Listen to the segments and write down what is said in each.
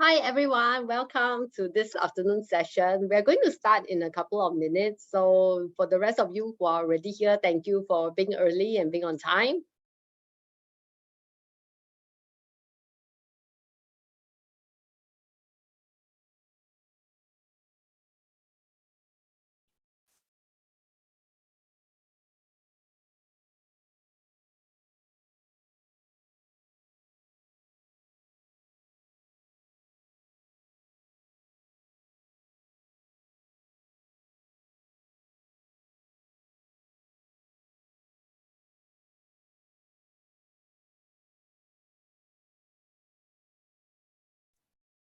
Hi everyone, welcome to this afternoon session. We're going to start in a couple of minutes. So for the rest of you who are already here, thank you for being early and being on time.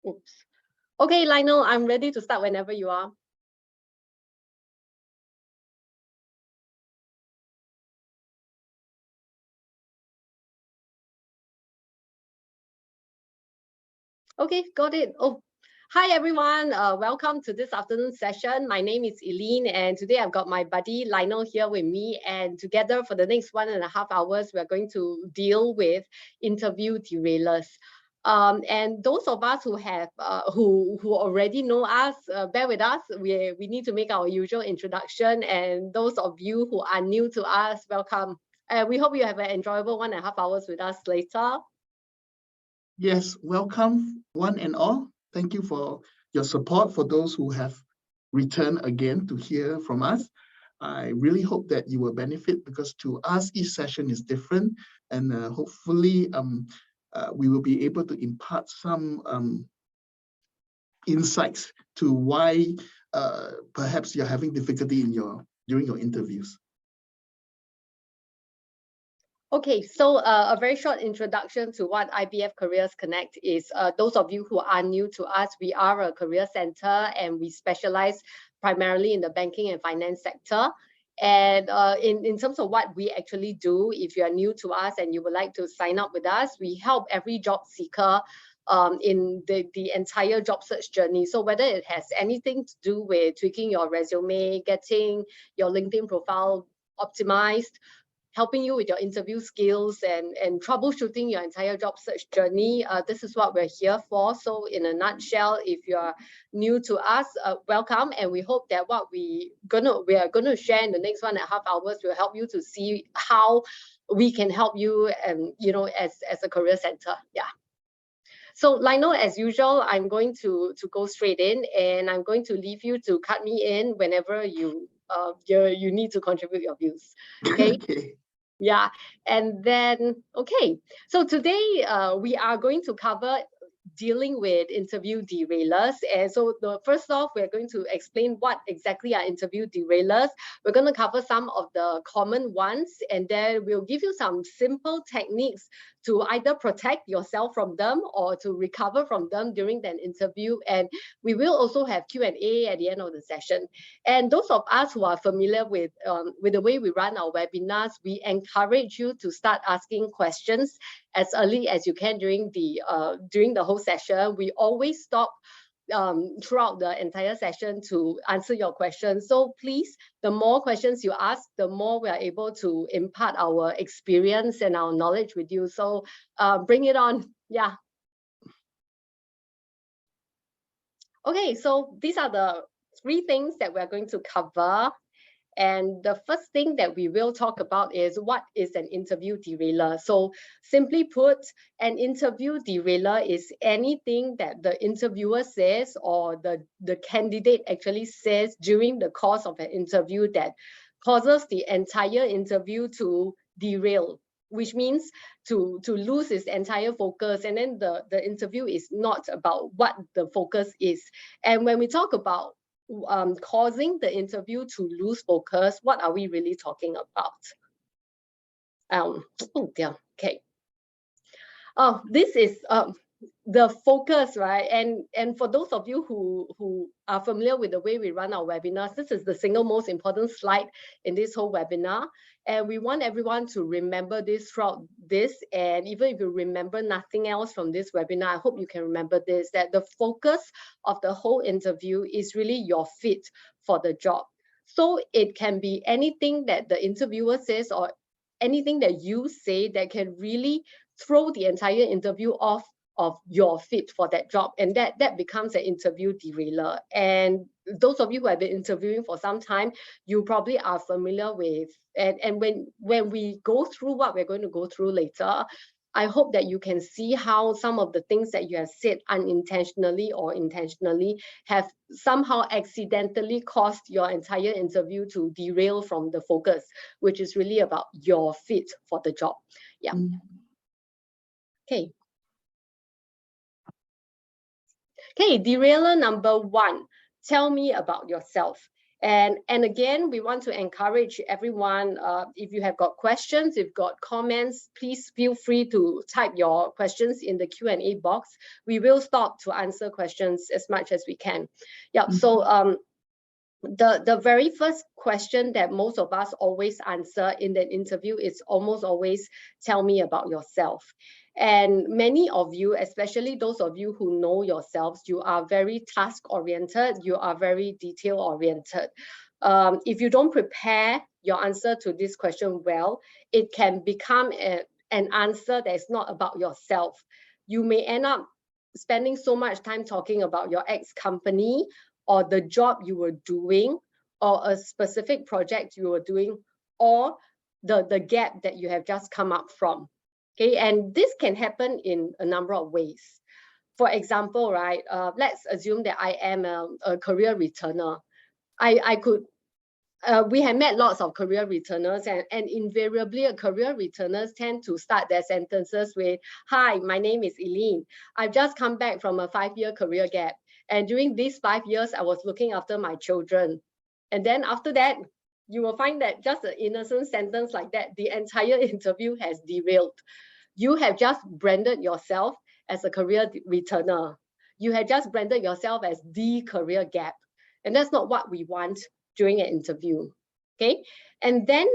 Oops. Okay, Lionel, I'm ready to start whenever you are. Okay, got it. Oh, hi everyone. Welcome to this afternoon session. My name is Eileen, and today I've got my buddy Lionel here with me. And together for the next 1.5 hours, we're going to deal with interview derailers. And those of us who have who already know us, bear with us. We need to make our usual introduction. And those of you who are new to us, welcome. We hope you have an enjoyable 1.5 hours with us later. Yes, welcome one and all. Thank you for your support for those who have returned again to hear from us. I really hope that you will benefit because to us, each session is different and hopefully we will be able to impart some insights to why perhaps you're having difficulty during your interviews. Okay, so a very short introduction to what IBF Careers Connect is. Those of you who are new to us, we are a career center and we specialize primarily in the banking and finance sector. And in terms of what we actually do, if you are new to us and you would like to sign up with us, we help every job seeker in the entire job search journey. So whether it has anything to do with tweaking your resume, getting your LinkedIn profile optimized, helping you with your interview skills and troubleshooting your entire job search journey. This is what we're here for. So in a nutshell, if you're new to us, welcome. And we hope that what we are gonna share in the next 1.5 hours will help you to see how we can help you and as a career center. Yeah. So Lionel, as usual, I'm going to go straight in and I'm going to leave you to cut me in whenever you need to contribute your views. Okay. Okay. Yeah, and then, okay, so today we are going to cover dealing with interview derailers. And so first off, we're going to explain what exactly are interview derailers. We're going to cover some of the common ones, and then we'll give you some simple techniques to either protect yourself from them or to recover from them during that interview. And we will also have Q&A at the end of the session. And those of us who are familiar with the way we run our webinars, we encourage you to start asking questions as early as you can during the whole session. We always stop throughout the entire session to answer your questions. So please, the more questions you ask, the more we are able to impart our experience and our knowledge with you. So bring it on. Yeah. Okay, so these are the 3 things that we're going to cover. And the first thing that we will talk about is what is an interview derailer. So simply put, an interview derailer is anything that the interviewer says or the candidate actually says during the course of an interview that causes the entire interview to derail, which means to lose its entire focus. And then the interview is not about what the focus is. And when we talk about causing the interview to lose focus, what are we really talking about? Oh dear, okay. Oh, this is the focus, right? And for those of you who are familiar with the way we run our webinars, this is the single most important slide in this whole webinar. And we want everyone to remember this throughout this. And even if you remember nothing else from this webinar, I hope you can remember this, that the focus of the whole interview is really your fit for the job. So it can be anything that the interviewer says or anything that you say that can really throw the entire interview off of your fit for that job, and that becomes an interview derailer. And those of you who have been interviewing for some time, you probably are familiar with, and when we go through what we're going to go through later, I hope that you can see how some of the things that you have said unintentionally or intentionally have somehow accidentally caused your entire interview to derail from the focus, which is really about your fit for the job. Yeah. Okay. Okay, derailer number 1, tell me about yourself. And again, we want to encourage everyone, if you have got questions, if you've got comments, please feel free to type your questions in the Q&A box. We will stop to answer questions as much as we can. Yeah, so the very first question that most of us always answer in the interview is almost always, tell me about yourself. And many of you, especially those of you who know yourselves, you are very task-oriented, you are very detail-oriented. If you don't prepare your answer to this question well, it can become an answer that is not about yourself. You may end up spending so much time talking about your ex-company or the job you were doing or a specific project you were doing or the gap that you have just come up from. Okay, and this can happen in a number of ways. For example, right, let's assume that I am a career returner. We have met lots of career returners, and invariably career returners tend to start their sentences with, hi, my name is Eileen. I've just come back from a 5-year career gap. And during these 5 years, I was looking after my children. And then after that, you will find that just an innocent sentence like that, the entire interview has derailed. You have just branded yourself as a career returner. You have just branded yourself as the career gap. And that's not what we want during an interview. Okay, and then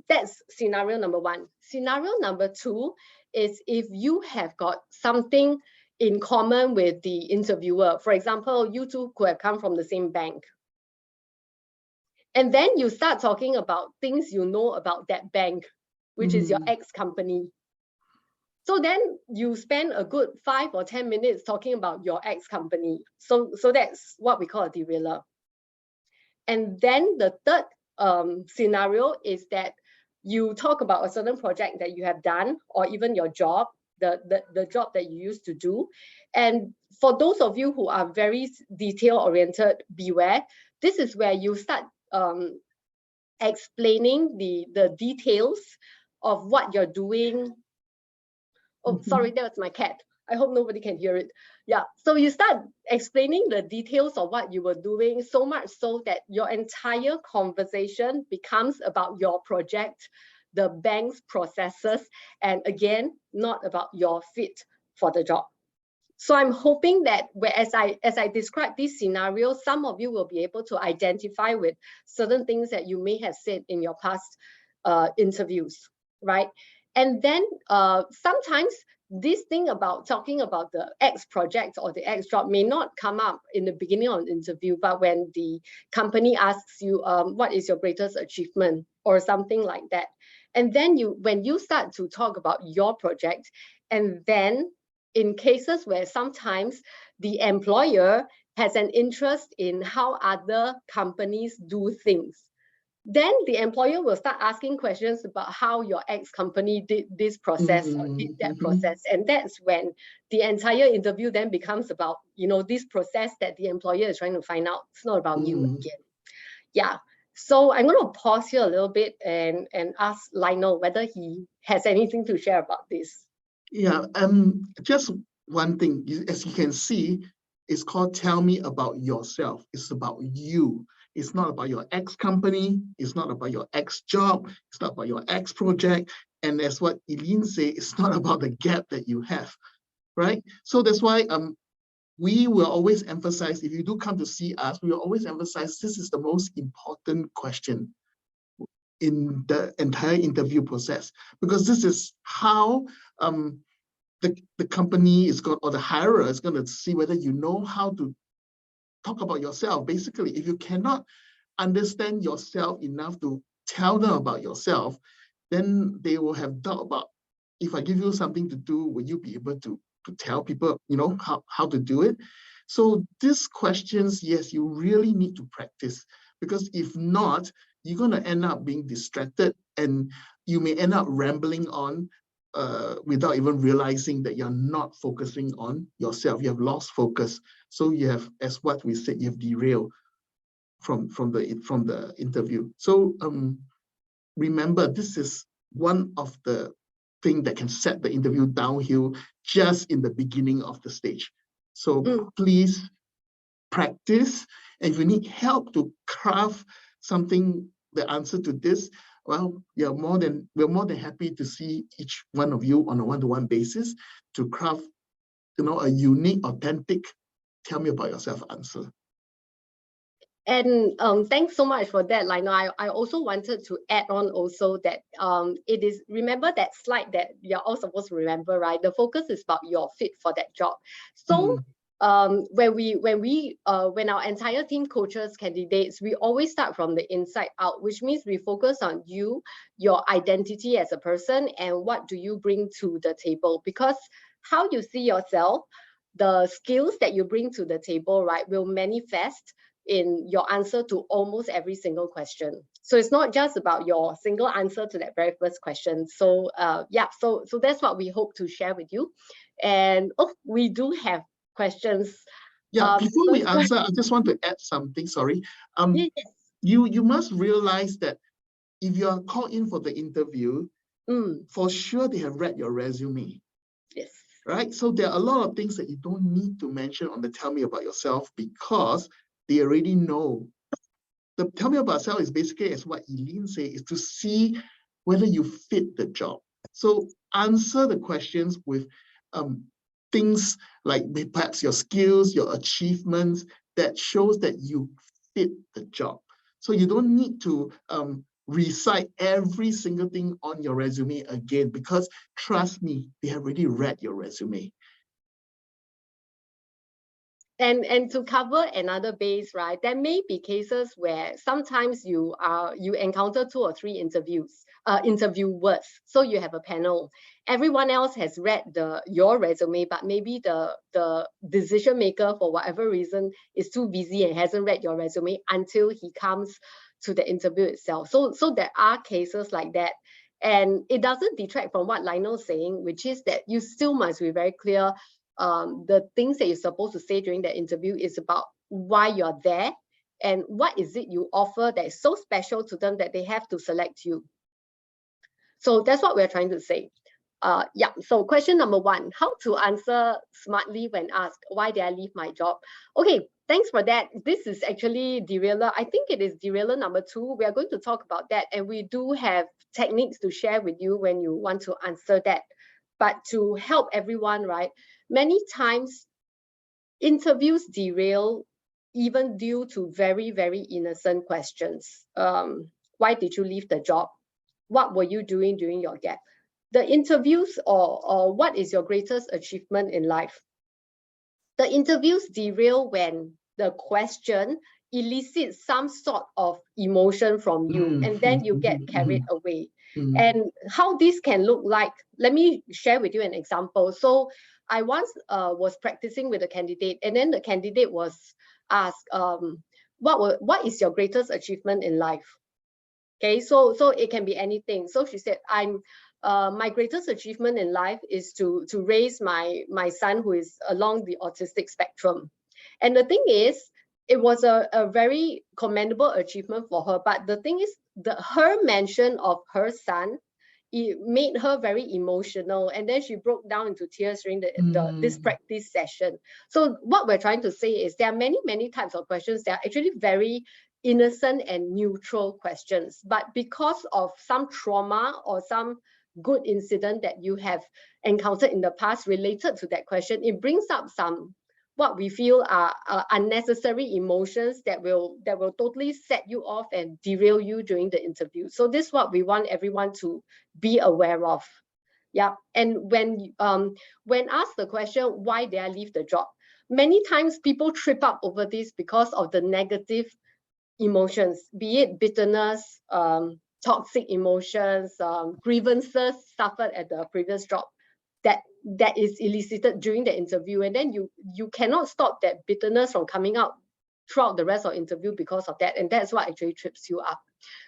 that's scenario number 1. Scenario number 2 is if you have got something in common with the interviewer. For example, you two could have come from the same bank. And then you start talking about things you know about that bank, which is your ex-company. So then you spend a good 5 or 10 minutes talking about your ex-company. So that's what we call a derailer. And then the third scenario is that you talk about a certain project that you have done, or even your job, the job that you used to do. And for those of you who are very detail-oriented, beware. This is where you start explaining the details of what you're doing. Oh, sorry, that was my cat. I hope nobody can hear it. Yeah, so you start explaining the details of what you were doing, so much so that your entire conversation becomes about your project, the bank's processes, and again, not about your fit for the job. So I'm hoping that as I describe this scenario, some of you will be able to identify with certain things that you may have said in your past interviews, right? And then sometimes this thing about talking about the X project or the X job may not come up in the beginning of the interview, but when the company asks you, what is your greatest achievement or something like that. And then when you start to talk about your project, and then in cases where sometimes the employer has an interest in how other companies do things, then the employer will start asking questions about how your ex-company did this process or did that process. And that's when the entire interview then becomes about, this process that the employer is trying to find out. It's not about you again. Yeah. So I'm going to pause here a little bit and ask Lionel whether he has anything to share about this. Yeah, just one thing, as you can see, it's called Tell Me About Yourself. It's about you. It's not about your ex-company. It's not about your ex-job. It's not about your ex-project. And as what Eileen said, it's not about the gap that you have, right? So that's why we will always emphasize, if you do come to see us, we will always emphasize this is the most important question in the entire interview process, because this is how the company is going, or the hirer is going to see whether you know how to talk about yourself. Basically, if you cannot understand yourself enough to tell them about yourself, then they will have doubt about, if I give you something to do, will you be able to tell people, how to do it. So these questions, yes, you really need to practice, because if not, you're going to end up being distracted, and you may end up rambling on without even realizing that you're not focusing on yourself. You have lost focus. So you have, as what we said, you have derailed from the interview. So remember, this is one of the things that can set the interview downhill just in the beginning of the stage. So please practice, and if you need help to craft something, the answer to this, well, we're more than happy to see each one of you on a one-to-one basis to craft, a unique, authentic, tell me about yourself answer. And thanks so much for that, Lionel. I also wanted to add on also that it is, remember that slide that you're all supposed to remember, right? The focus is about your fit for that job. So when our entire team coaches candidates, we always start from the inside out, which means we focus on you, your identity as a person, and what do you bring to the table. Because how you see yourself, the skills that you bring to the table, right, will manifest in your answer to almost every single question. So it's not just about your single answer to that very first question. So yeah, so that's what we hope to share with you. And we do have questions. Yeah, before we answer, I just want to add something, sorry. Yes. You must realize that if you are called in for the interview, for sure they have read your resume. Yes. Right? So there are a lot of things that you don't need to mention on the tell me about yourself, because they already know. The tell me about yourself is basically, as what Eileen said, is to see whether you fit the job. So answer the questions with things like perhaps your skills, your achievements, that shows that you fit the job. So you don't need to recite every single thing on your resume again, because trust me, they have already read your resume. And to cover another base, right, there may be cases where sometimes you encounter 2 or 3 interviewers. So you have a panel. Everyone else has read your resume, but maybe the decision maker, for whatever reason, is too busy and hasn't read your resume until he comes to the interview itself. So there are cases like that. And it doesn't detract from what Lionel's saying, which is that you still must be very clear. The things that you're supposed to say during the interview is about why you're there and what is it you offer that is so special to them that they have to select you. So that's what we're trying to say. Yeah, so question number 1, how to answer smartly when asked, why did I leave my job? Okay, thanks for that. This is actually derailer. I think it is derailer number 2. We are going to talk about that, and we do have techniques to share with you when you want to answer that. But to help everyone, right, many times interviews derail even due to very, very innocent questions. Why did you leave the job? What were you doing during your gap? The interviews, or what is your greatest achievement in life? The interviews derail when the question elicits some sort of emotion from you, and then you get carried away. And how this can look like, let me share with you an example. So I once was practicing with a candidate, and then the candidate was asked, what is your greatest achievement in life? Okay, so it can be anything. So she said, my greatest achievement in life is to raise my son, who is along the autistic spectrum. And the thing is, it was a very commendable achievement for her. But the thing is, her mention of her son, it made her very emotional, and then she broke down into tears during this practice session. So what we're trying to say is there are many types of questions that are actually very innocent and neutral questions, but because of some trauma or some good incident that you have encountered in the past related to that question, it brings up some what we feel are unnecessary emotions that will totally set you off and derail you during the interview. So this is what we want everyone to be aware of. Yeah, and when asked the question, why did I leave the job? Many times people trip up over this because of the negative emotions, be it bitterness, toxic emotions, grievances suffered at the previous job. that is elicited during the interview, and then you cannot stop that bitterness from coming out throughout the rest of the interview because of that, and that's what actually trips you up.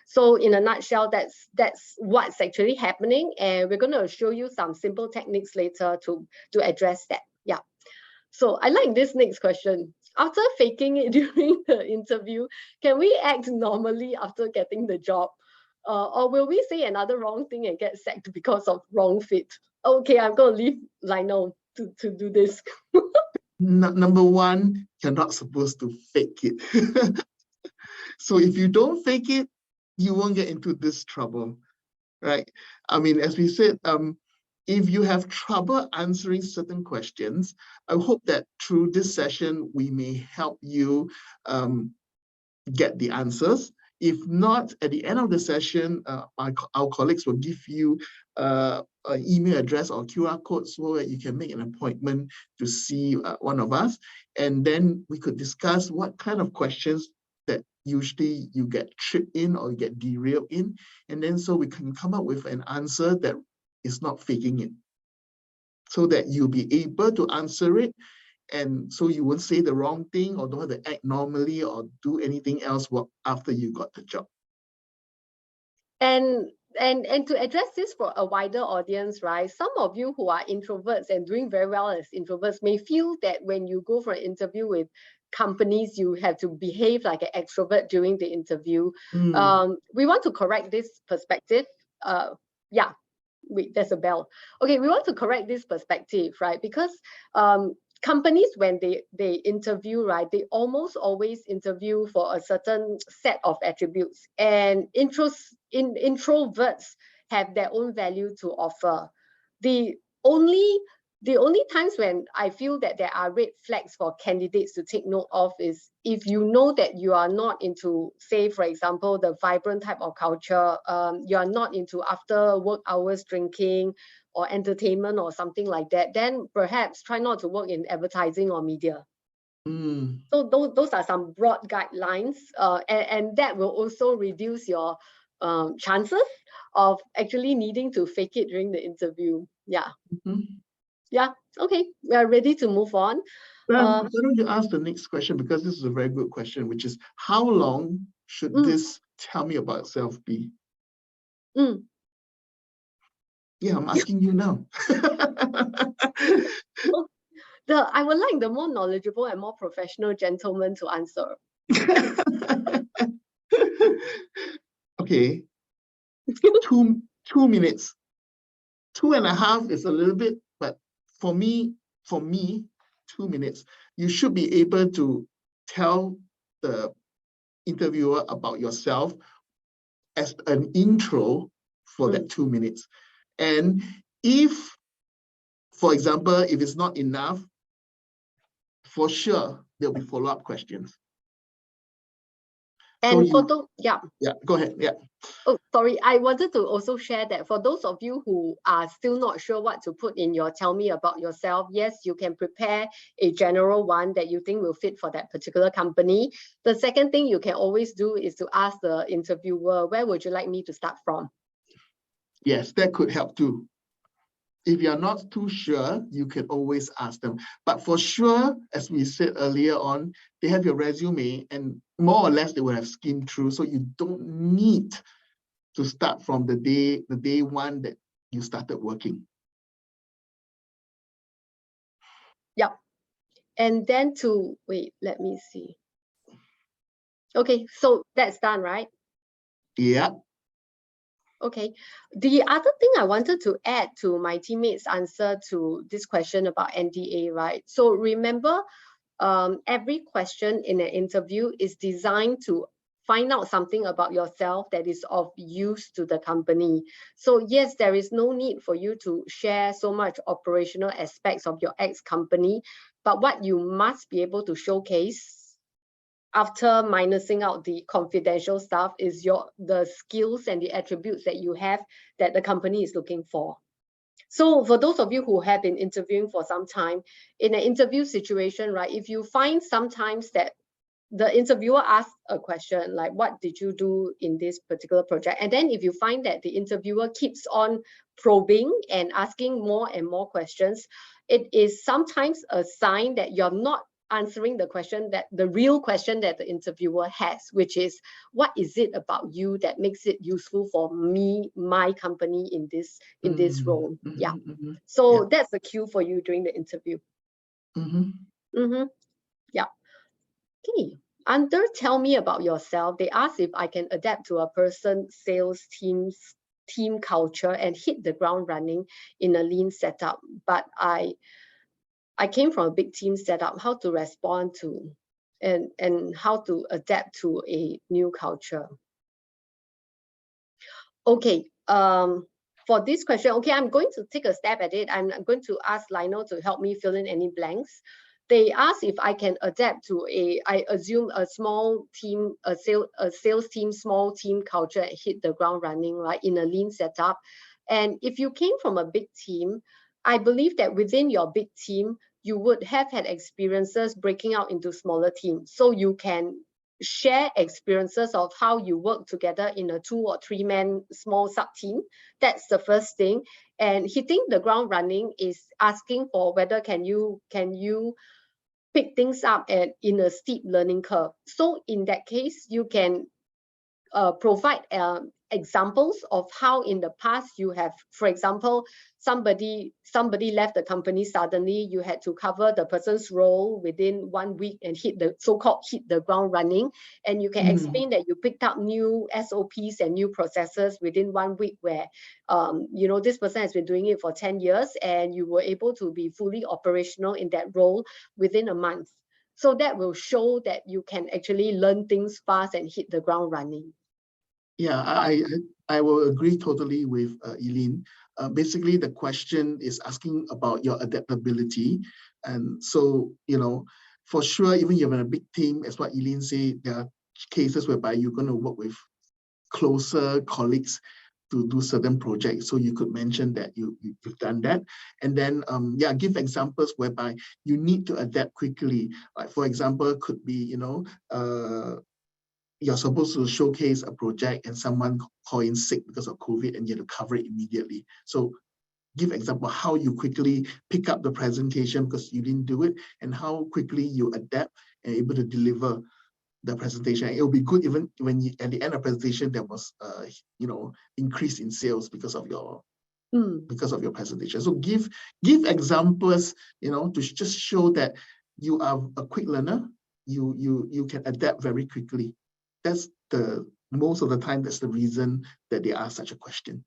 So in a nutshell, that's what's actually happening, and we're going to show you some simple techniques later to address that. Yeah. So I like this next question. After faking it during the interview, can we act normally after getting the job? Or will we say another wrong thing and get sacked because of wrong fit? Okay, I'm going to leave Lionel to do this. Number one, you're not supposed to fake it. So if you don't fake it, you won't get into this trouble, right? I mean, as we said, if you have trouble answering certain questions, I hope that through this session, we may help you get the answers. If not, at the end of the session, our colleagues will give you an email address or QR code so that you can make an appointment to see one of us. And then we could discuss what kind of questions that usually you get tripped in or you get derailed in. And then so we can come up with an answer that is not faking it, so that you'll be able to answer it. And so you won't say the wrong thing or don't have to act normally or do anything else after you got the job. And to address this for a wider audience, right? Some of you who are introverts and doing very well as introverts may feel that when you go for an interview with companies, you have to behave like an extrovert during the interview. We want to correct this perspective. Yeah, wait, there's a bell. Okay, we want to correct this perspective, right? Because companies, when they interview, right, they almost always interview for a certain set of attributes, and introverts have their own value to offer. The only times when I feel that there are red flags for candidates to take note of is if you know that you are not into, say, for example, the vibrant type of culture, you are not into after work hours drinking or entertainment or something like that, then perhaps try not to work in advertising or media. So those are some broad guidelines, and that will also reduce your chances of actually needing to fake it during the interview. Yeah. Yeah, okay, we are ready to move on. Why don't you ask the next question, because this is a very good question, which is how long should this tell me about yourself be? Yeah, I'm asking you now. I would like the more knowledgeable and more professional gentleman to answer. Okay, 2 minutes. 2.5 is a little bit, but for me, 2 minutes. You should be able to tell the interviewer about yourself as an intro for that 2 minutes. And if, for example, if it's not enough, for sure, there'll be follow-up questions. And so yeah, go ahead. Yeah. Oh, sorry. I wanted to also share that for those of you who are still not sure what to put in your tell me about yourself, yes, you can prepare a general one that you think will fit for that particular company. The second thing you can always do is to ask the interviewer, where would you like me to start from? Yes, that could help too. If you're not too sure, you can always ask them. But for sure, as we said earlier on, they have your resume and more or less they will have skimmed through. So you don't need to start from the day one that you started working. Yep. And then wait, let me see. Okay, so that's done, right? Yeah. Okay. The other thing I wanted to add to my teammates' answer to this question about NDA, right? So remember, every question in an interview is designed to find out something about yourself that is of use to the company. So yes, there is no need for you to share so much operational aspects of your ex-company, but what you must be able to showcase after minusing out the confidential stuff is the skills and the attributes that you have that the company is looking for. So for those of you who have been interviewing for some time, in an interview situation, right, if you find sometimes that the interviewer asks a question like, what did you do in this particular project? And then if you find that the interviewer keeps on probing and asking more and more questions, it is sometimes a sign that you're not answering the question, that the real question that the interviewer has, which is, what is it about you that makes it useful for me, my company in this role? Yeah. So that's the cue for you during the interview. Yeah. Okay. Under tell me about yourself, they ask if I can adapt to a person, sales team culture and hit the ground running in a lean setup. But I came from a big team setup, how to respond to and how to adapt to a new culture. Okay, for this question, okay, I'm going to take a stab at it. I'm going to ask Lionel to help me fill in any blanks. They ask if I can adapt to I assume a small team, a sales team, small team culture and hit the ground running, like in a lean setup. And if you came from a big team, I believe that within your big team, you would have had experiences breaking out into smaller teams. So you can share experiences of how you work together in a 2 or 3 man small sub team. That's the first thing. And hitting the ground running is asking for whether can you pick things up in a steep learning curve. So in that case, you can provide examples of how in the past you have, for example, somebody left the company suddenly, you had to cover the person's role within 1 week and hit the so-called hit the ground running. And you can explain that you picked up new SOPs and new processes within 1 week where, you know, this person has been doing it for 10 years and you were able to be fully operational in that role within a month. So that will show that you can actually learn things fast and hit the ground running. Yeah, I will agree totally with Eileen. Basically, the question is asking about your adaptability. And so, you know, for sure, even if you're in a big team, as what Eileen said, there are cases whereby you're going to work with closer colleagues to do certain projects. So you could mention that you've done that. And then, yeah, give examples whereby you need to adapt quickly. Like, for example, could be, you know, you're supposed to showcase a project and someone call in sick because of COVID and you have to cover it immediately. So give example how you quickly pick up the presentation because you didn't do it and how quickly you adapt and able to deliver the presentation. It will be good even when you, at the end of presentation there was you know, increase in sales because of your presentation. So give examples, you know, to just show that you are a quick learner. You can adapt very quickly. That's the most of the time. That's the reason that they ask such a question.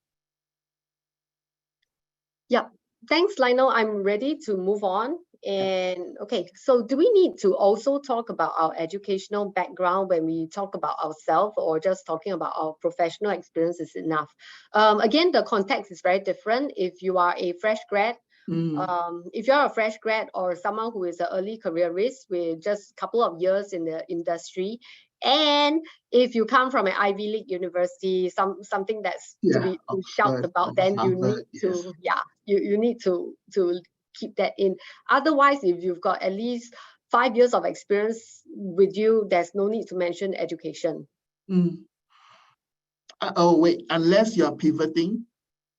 Yeah, thanks, Lionel. I'm ready to move on. And okay, so do we need to also talk about our educational background when we talk about ourselves, or just talking about our professional experience is enough? Again, the context is very different. If you are a fresh grad, if you're a fresh grad or someone who is an early careerist with just a couple of years in the industry, and if you come from an Ivy League university, something that's to be shout about, then you need to, you need to keep that in. Otherwise, if you've got at least 5 years of experience with you, there's no need to mention education. Oh wait, unless you're pivoting,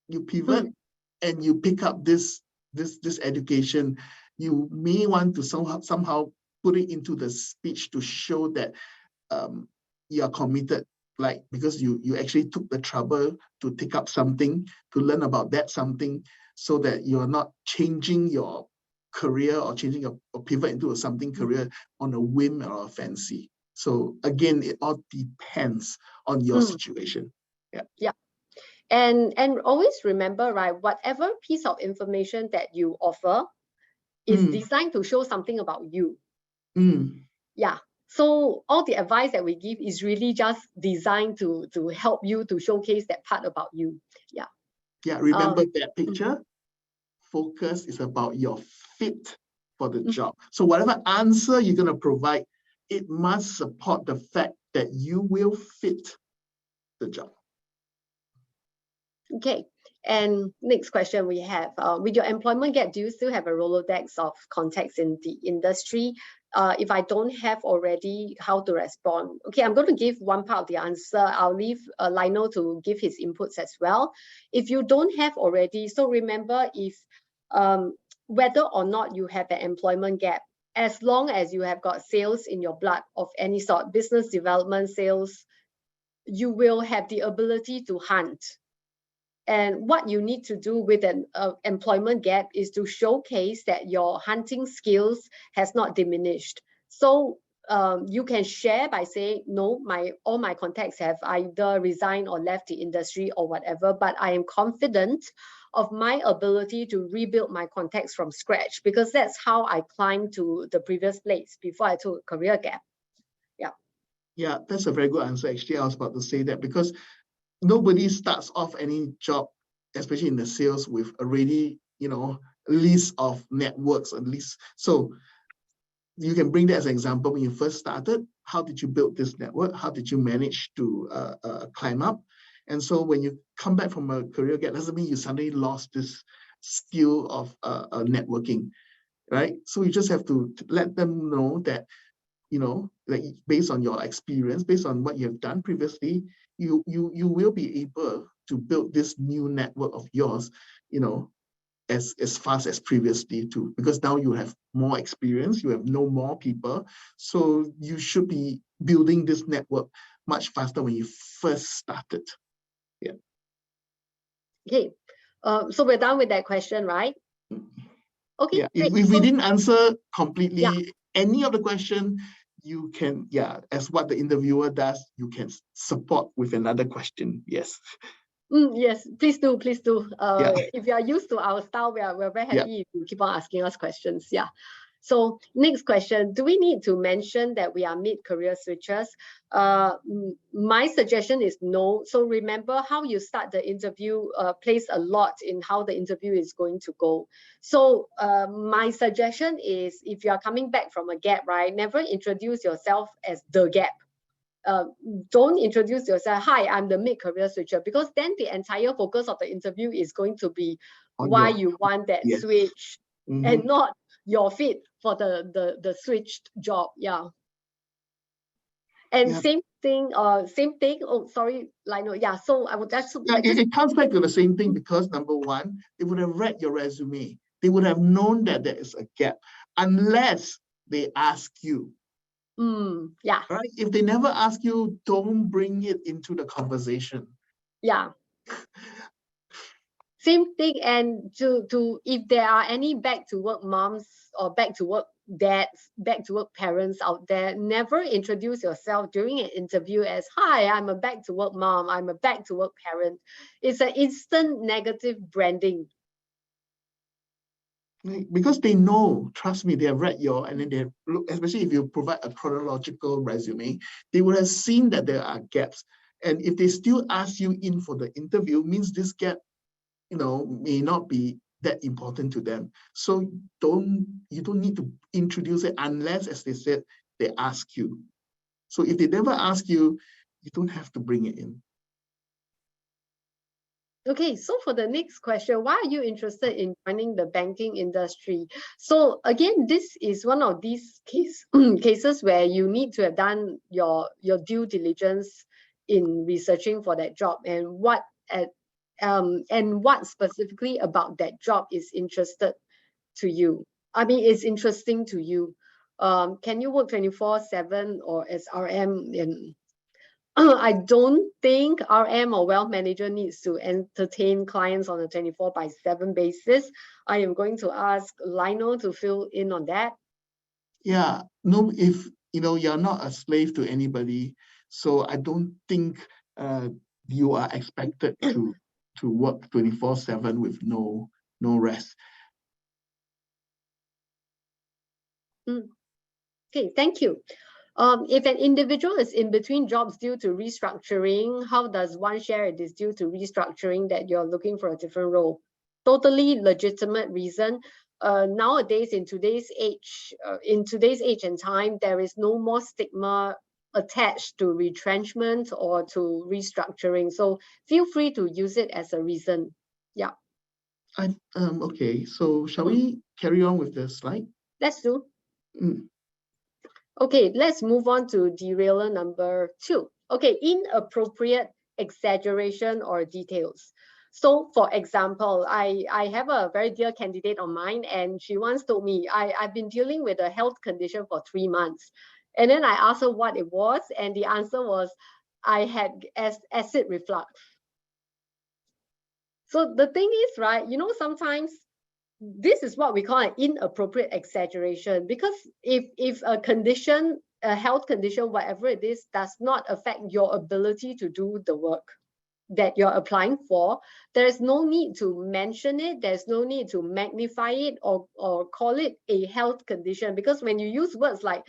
you pivot and you pick up this education, you may want to somehow put it into the speech to show that you are committed, like because you actually took the trouble to take up something, to learn about that something, so that you're not changing your career or changing or pivot into something career on a whim or a fancy. So again, it all depends on your situation. Yeah. And always remember, right, whatever piece of information that you offer is designed to show something about you. Yeah. So all the advice that we give is really just designed to help you to showcase that part about you. Yeah. Yeah. Remember that picture. Focus is about your fit for the job. So whatever answer you're going to provide, it must support the fact that you will fit the job. Okay. And next question we have, with your employment gap, do you still have a Rolodex of contacts in the industry? if I don't have already, how to respond? Okay, I'm going to give one part of the answer. I'll leave Lionel to give his inputs as well. If you don't have already, so remember, if whether or not you have an employment gap, as long as you have got sales in your blood of any sort, business development, sales, you will have the ability to hunt. And what you need to do with an employment gap is to showcase that your hunting skills has not diminished. So you can share by saying, no, all my contacts have either resigned or left the industry or whatever, but I am confident of my ability to rebuild my contacts from scratch, because that's how I climbed to the previous place before I took a career gap. Yeah. Yeah, that's a very good answer. Actually, I was about to say that, because nobody starts off any job, especially in the sales, with already, list of networks, at least. So you can bring that as an example. When you first started, how did you build this network? How did you manage to climb up? And so when you come back from a career gap, doesn't mean you suddenly lost this skill of networking, right? So you just have to let them know that, like, based on your experience, based on what you have done previously, you will be able to build this new network of yours, as fast as previously too, because now you have more experience, you have know more people, so you should be building this network much faster when you first started. Yeah. Okay. So we're done with that question, right? Okay. Yeah. Great. If we didn't answer completely Yeah. any of the question, you can, as what the interviewer does, you can support with another question. Yes. Yes, please do, please do. Yeah. If you are used to our style, we're very happy Yeah. if you keep on asking us questions. Yeah. So next question, do we need to mention that we are mid-career switchers? My suggestion is no. So remember, how you start the interview plays a lot in how the interview is going to go. So my suggestion is, if you are coming back from a gap, right, never introduce yourself as the gap. Don't introduce yourself, hi, I'm the mid-career switcher, because then the entire focus of the interview is going to be why you want that switch, and not your fit for the switched job. Yeah. And same thing. Oh, sorry, Lionel. Yeah. So I would just. It comes back to the same thing, because number one, they would have read your resume. They would have known that there is a gap, unless they ask you. Yeah. Right? If they never ask you, don't bring it into the conversation. Yeah. Same thing. And to if there are any back to work moms or back to work dads, back to work parents out there, never introduce yourself during an interview as, hi, I'm a back to work mom, I'm a back to work parent. It's an instant negative branding. Because they know, trust me, they have read and then they look, especially if you provide a chronological resume, they would have seen that there are gaps. And if they still ask you in for the interview, means this gap, may not be that important to them. So you don't need to introduce it unless, as they said, they ask you. So if they never ask you, you don't have to bring it in. Okay, so for the next question, why are you interested in joining the banking industry? So again, this is one of these cases where you need to have done your due diligence in researching for that job, and what specifically about that job is interested to you. I mean, it's interesting to you. Can you work 24/7 or as RM in? I don't think RM or wealth manager needs to entertain clients on a 24/7 basis. I am going to ask Lionel to fill in on that. Yeah, no, if you're not a slave to anybody, so I don't think you are expected to work 24/7 with no rest. Okay, thank you. If an individual is in between jobs due to restructuring, how does one share it is due to restructuring that you're looking for a different role? Totally legitimate reason. Nowadays, in today's age and time, there is no more stigma attached to retrenchment or to restructuring. So feel free to use it as a reason. Yeah. Okay, so shall we carry on with the slide? Let's do. Okay, let's move on to derailer number 2. Okay, inappropriate exaggeration or details. So for example, I have a very dear candidate of mine, and she once told me, I've been dealing with a health condition for 3 months. And then I asked her what it was, and the answer was, I had acid reflux. So the thing is, right, sometimes this is what we call an inappropriate exaggeration, because if a condition, a health condition, whatever it is, does not affect your ability to do the work that you're applying for, there's no need to mention it, there's no need to magnify it, or call it a health condition, because when you use words like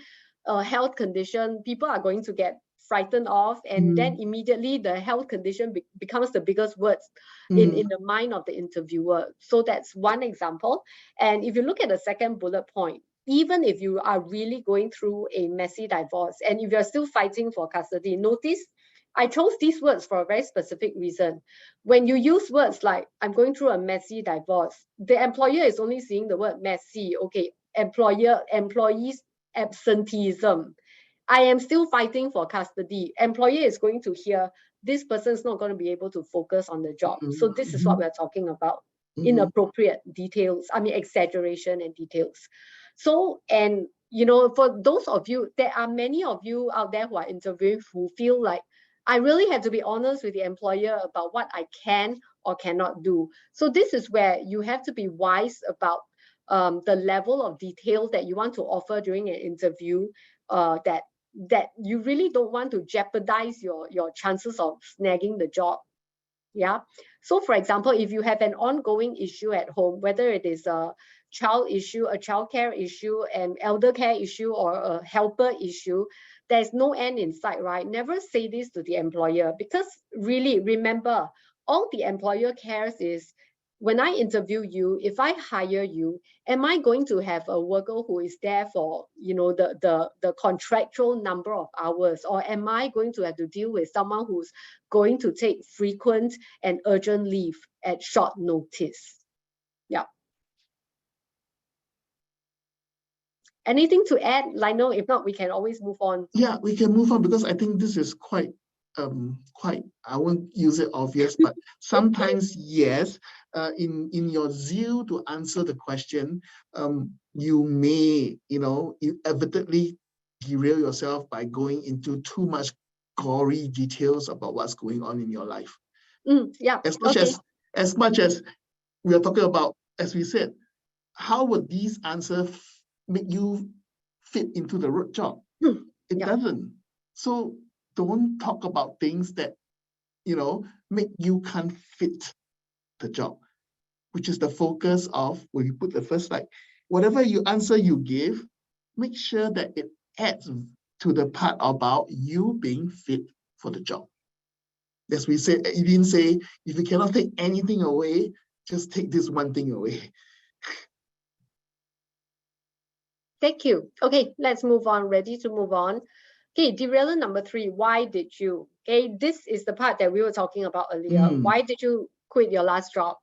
a health condition, people are going to get frightened off, and then immediately the health condition becomes the biggest words in the mind of the interviewer. So that's one example. And if you look at the second bullet point, even if you are really going through a messy divorce, and if you're still fighting for custody, notice I chose these words for a very specific reason. When you use words like, I'm going through a messy divorce, the employer is only seeing the word messy. Okay, employees absenteeism. I am still fighting for custody. Employer is going to hear, this person is not going to be able to focus on the job. So this is what we're talking about. Inappropriate details, exaggeration and details. So, and for those of you, there are many of you out there who are interviewing who feel like, I really have to be honest with the employer about what I can or cannot do. So this is where you have to be wise about the level of detail that you want to offer during an interview, that you really don't want to jeopardize your chances of snagging the job. Yeah. So for example, if you have an ongoing issue at home, whether it is a child issue, a child care issue, an elder care issue, or a helper issue, there's no end in sight, right? Never say this to the employer, because really, remember, all the employer cares is, when I interview you, if I hire you, am I going to have a worker who is there for the contractual number of hours, or am I going to have to deal with someone who's going to take frequent and urgent leave at short notice? Yeah. Anything to add, Lionel? If not, we can always move on. Yeah, we can move on, because I think this is quite, I won't use it obvious, but sometimes, yes, in your zeal to answer the question, you may, inevitably derail yourself by going into too much gory details about what's going on in your life. Yeah. As much as we are talking about, as we said, how would these answers make you fit into the job? It doesn't. So don't talk about things that, make you can't fit the job, which is the focus of when you put the first slide. Whatever answer you give, make sure that it adds to the part about you being fit for the job. As we said, you didn't say, if you cannot take anything away, just take this one thing away. Thank you. Okay, let's move on. Ready to move on. Okay, derailer number 3, why did you? Okay, this is the part that we were talking about earlier. Why did you quit your last job?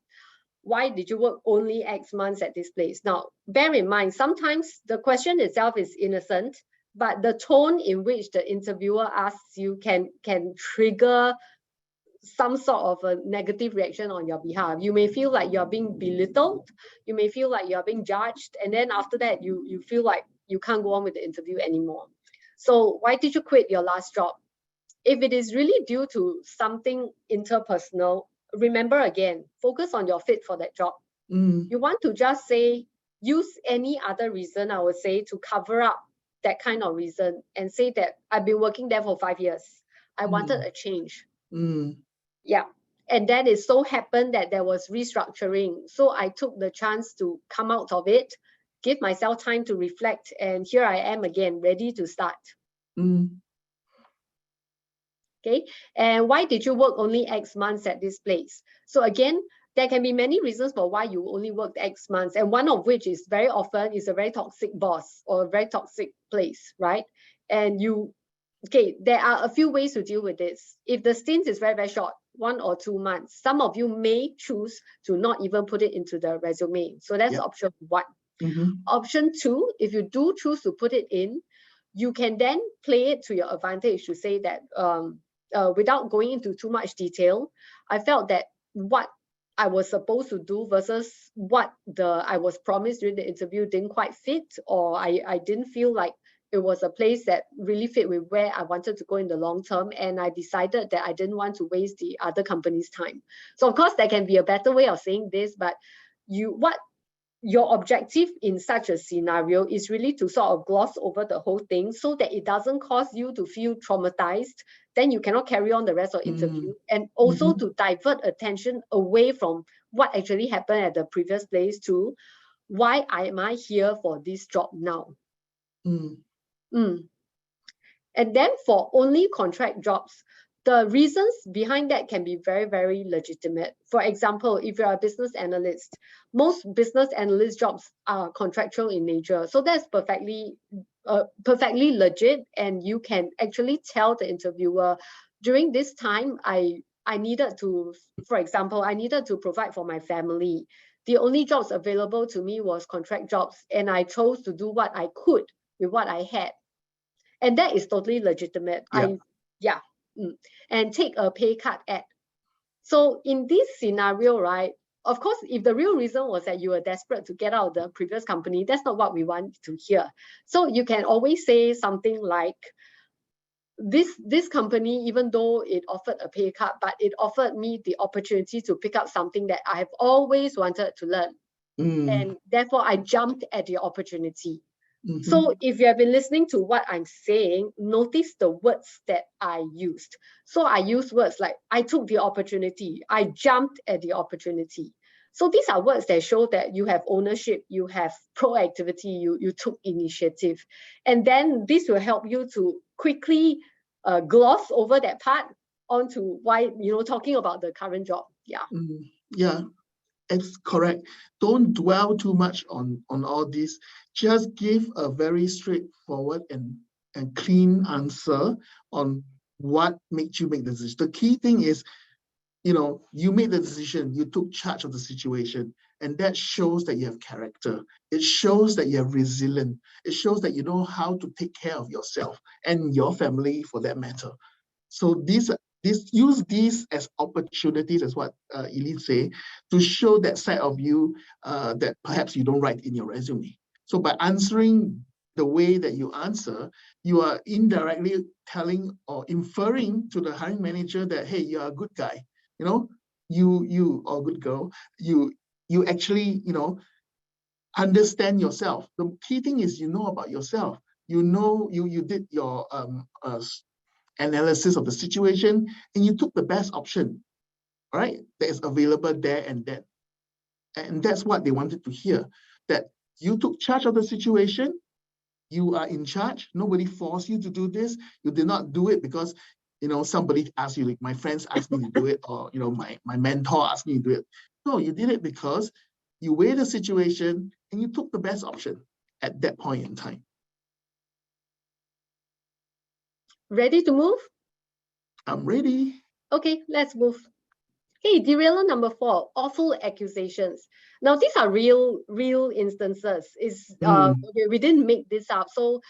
Why did you work only X months at this place? Now, bear in mind, sometimes the question itself is innocent, but the tone in which the interviewer asks you can trigger some sort of a negative reaction on your behalf. You may feel like you're being belittled, you may feel like you're being judged, and then after that, you feel like you can't go on with the interview anymore. So why did you quit your last job? If it is really due to something interpersonal, remember again, focus on your fit for that job. You want to just say, use any other reason, I would say, to cover up that kind of reason, and say that I've been working there for 5 years. I wanted a change. Yeah. And then it so happened that there was restructuring. So I took the chance to come out of it, give myself time to reflect, and here I am again, ready to start. Okay. And why did you work only X months at this place? So again, there can be many reasons for why you only worked X months. And one of which is very often is a very toxic boss or a very toxic place, right? And there are a few ways to deal with this. If the stint is very, very short, 1 or 2 months, some of you may choose to not even put it into the resume. So that's option 1. Option 2, if you do choose to put it in, you can then play it to your advantage to say that, without going into too much detail, I felt that what I was supposed to do versus what I was promised during the interview didn't quite fit, or I didn't feel like it was a place that really fit with where I wanted to go in the long term. And I decided that I didn't want to waste the other company's time. So of course, there can be a better way of saying this, but what your objective in such a scenario is really to sort of gloss over the whole thing so that it doesn't cause you to feel traumatized. Then you cannot carry on the rest of the interview. And also to divert attention away from what actually happened at the previous place to why am I here for this job now? And then for only contract jobs, the reasons behind that can be very, very legitimate. For example, if you're a business analyst, most business analyst jobs are contractual in nature. So that's perfectly legit. And you can actually tell the interviewer, during this time, I needed to, for example, I needed to provide for my family. The only jobs available to me was contract jobs, and I chose to do what I could with what I had. And that is totally legitimate. And take a pay cut at. So in this scenario, right, of course, if the real reason was that you were desperate to get out of the previous company, that's not what we want to hear. So you can always say something like, this company, even though it offered a pay cut, but it offered me the opportunity to pick up something that I have always wanted to learn. And therefore, I jumped at the opportunity. So if you have been listening to what I'm saying, notice the words that I used. So I used words like, I took the opportunity, I jumped at the opportunity. So these are words that show that you have ownership, you have proactivity, you took initiative. And then this will help you to quickly gloss over that part onto why, talking about the current job. Yeah, it's correct. Don't dwell too much on all this. Just give a very straightforward and clean answer on what made you make the decision. The key thing is, you made the decision, you took charge of the situation, and that shows that you have character. It shows that you have resilience. It shows that you know how to take care of yourself and your family for that matter. So use these as opportunities, as what Eileen say, to show that side of you that perhaps you don't write in your resume. So by answering the way that you answer, you are indirectly telling or inferring to the hiring manager that, hey, you're a good guy. You or good girl, you actually, understand yourself. The key thing is you know about yourself. You did your analysis of the situation, and you took the best option, right, that is available there and then. And that's what they wanted to hear, that you took charge of the situation, you are in charge, nobody forced you to do this, you did not do it because somebody asked you, like my friends asked me to do it, or my mentor asked me to do it. No, you did it because you weighed the situation and you took the best option at that point in time. Ready to move? I'm ready. Okay, let's move. Okay, derailer number 4, awful accusations. Now, these are real instances. Okay, we didn't make this up. So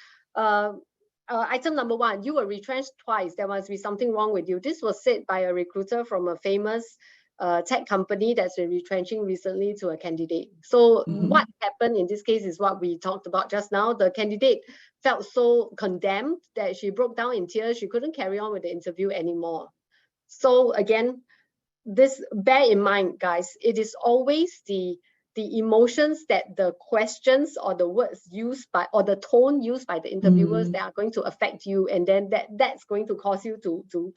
item number 1, you were retrenched twice. There must be something wrong with you. This was said by a recruiter from a famous tech company that's been retrenching recently to a candidate. So what happened in this case is what we talked about just now. The candidate felt so condemned that she broke down in tears. She couldn't carry on with the interview anymore. So again, bear in mind, guys, it is always the emotions that the questions or the words used by, or the tone used by the interviewers that are going to affect you, and then that's going to cause you to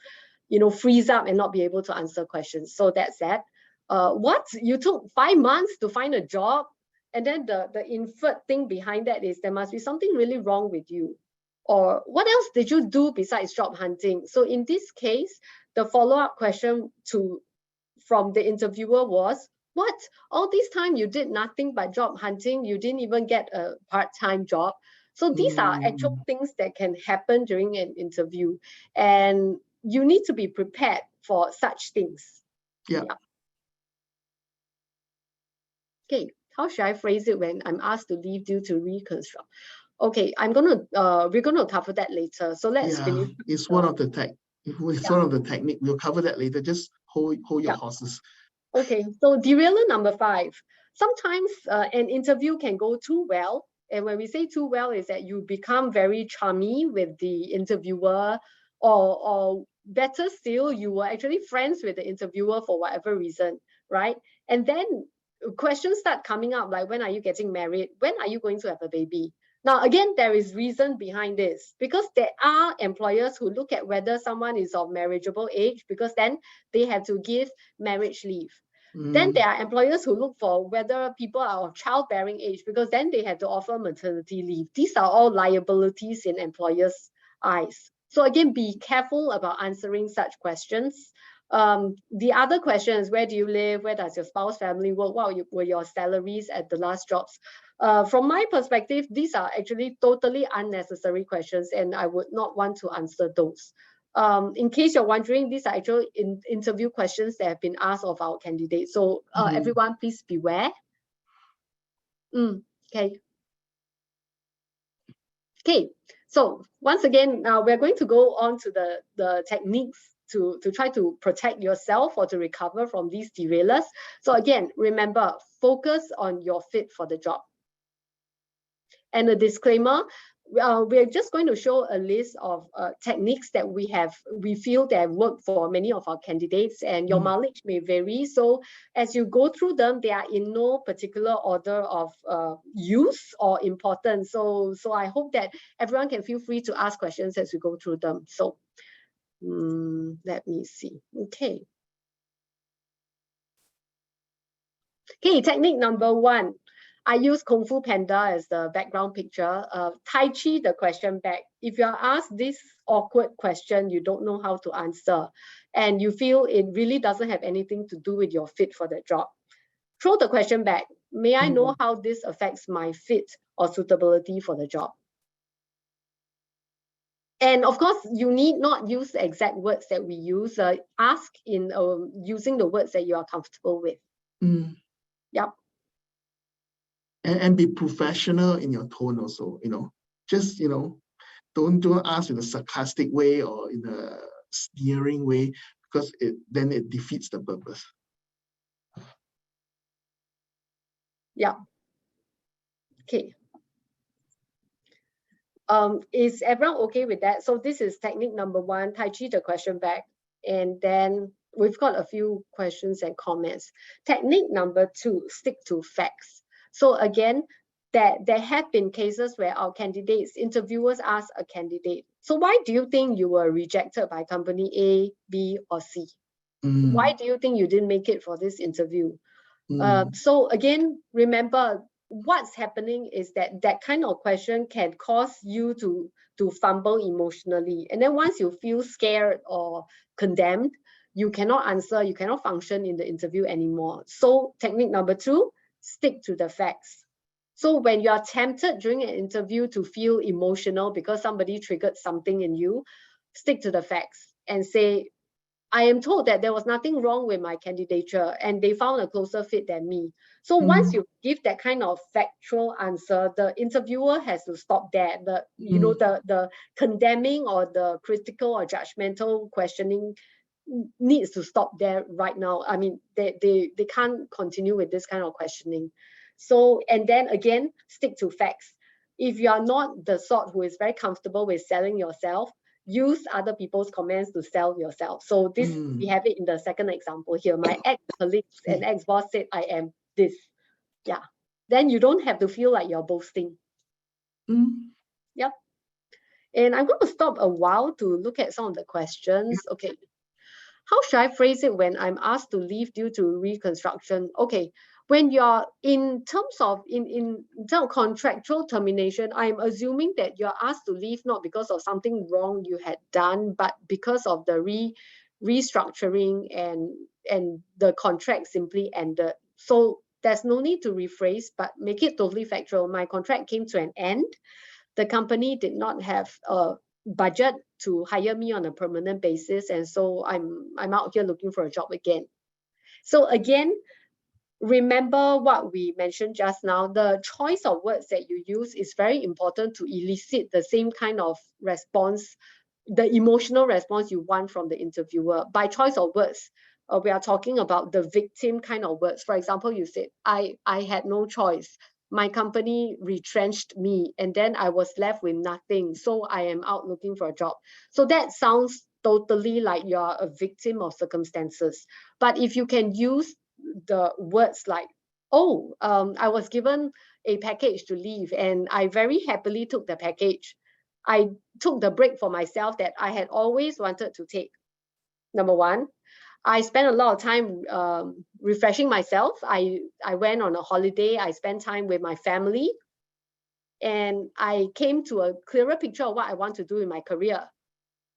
freeze up and not be able to answer questions. So that's that. What, you took 5 months to find a job, and then the inferred thing behind that is there must be something really wrong with you, or what else did you do besides job hunting? So in this case, the follow-up question from the interviewer was, what? All this time you did nothing but job hunting? You didn't even get a part-time job? So these are actual things that can happen during an interview, and you need to be prepared for such things. Yeah. Okay, how should I phrase it when I'm asked to leave due to reconstruct? Okay, we're gonna cover that later. So let's finish. It's one of the one of the technique. We'll cover that later. Just hold your horses. Okay, so derailer number 5. Sometimes an interview can go too well. And when we say too well, is that you become very charmy with the interviewer, or better still, you were actually friends with the interviewer for whatever reason, right? And then questions start coming up like, when are you getting married? When are you going to have a baby? Now, again, there is reason behind this, because there are employers who look at whether someone is of marriageable age, because then they have to give marriage leave. Then there are employers who look for whether people are of childbearing age, because then they have to offer maternity leave. These are all liabilities in employers' eyes. So again, be careful about answering such questions. The other question is, where do you live? Where does your spouse family work? What were your salaries at the last jobs? From my perspective, these are actually totally unnecessary questions, and I would not want to answer those. In case you're wondering, these are actual interview questions that have been asked of our candidates. So everyone, please beware. Okay. Okay. So once again, now we're going to go on to the techniques to try to protect yourself or to recover from these derailers. So again, remember, focus on your fit for the job. And a disclaimer, we're just going to show a list of techniques that we feel that have worked for many of our candidates, and your mileage may vary. So as you go through them, they are in no particular order of use or importance. So I hope that everyone can feel free to ask questions as we go through them. So let me see. Okay. Okay, technique number 1. I use Kung Fu Panda as the background picture. Tai Chi the question back. If you're asked this awkward question you don't know how to answer, and you feel it really doesn't have anything to do with your fit for the job, throw the question back. May I know how this affects my fit or suitability for the job? And of course, you need not use the exact words that we use. Ask in using the words that you are comfortable with. Yep. And be professional in your tone also, just, don't ask in a sarcastic way or in a sneering way, because then it defeats the purpose. Yeah. Okay. Is everyone okay with that? So this is technique number 1, Tai Chi the question back. And then we've got a few questions and comments. Technique number 2, stick to facts. So again, there have been cases where our interviewers ask a candidate, so why do you think you were rejected by company A, B, or C? Why do you think you didn't make it for this interview? So again, remember, what's happening is that kind of question can cause you to fumble emotionally. And then once you feel scared or condemned, you cannot answer, you cannot function in the interview anymore. So technique number 2, stick to the facts. So when you are tempted during an interview to feel emotional because somebody triggered something in you, stick to the facts and say, I am told that there was nothing wrong with my candidature and they found a closer fit than me. So once you give that kind of factual answer, the interviewer has to stop there. The condemning or the critical or judgmental questioning needs to stop there right now. I mean, they can't continue with this kind of questioning. So, and then again, stick to facts. If you are not the sort who is very comfortable with selling yourself, use other people's comments to sell yourself. So this, we have it in the second example here. My ex-colleagues and ex-boss said I am this. Yeah. Then you don't have to feel like you're boasting. Yep. And I'm going to stop a while to look at some of the questions. Okay. How should I phrase it when I'm asked to leave due to reconstruction? Okay. When you're in terms of contractual termination, I'm assuming that you're asked to leave not because of something wrong you had done, but because of the restructuring and the contract simply ended. So there's no need to rephrase, but make it totally factual. My contract came to an end. The company did not have a budget to hire me on a permanent basis, and so I'm out here looking for a job again. So again, remember what we mentioned just now, the choice of words that you use is very important to elicit the same kind of response, the emotional response you want from the interviewer. By choice of words, we are talking about the victim kind of words. For example, you said, I had no choice. My company retrenched me and then I was left with nothing. So I am out looking for a job. So that sounds totally like you're a victim of circumstances. But if you can use the words like, oh, I was given a package to leave and I very happily took the package. I took the break for myself that I had always wanted to take. Number one, I spent a lot of time refreshing myself. I went on a holiday. I spent time with my family. And I came to a clearer picture of what I want to do in my career.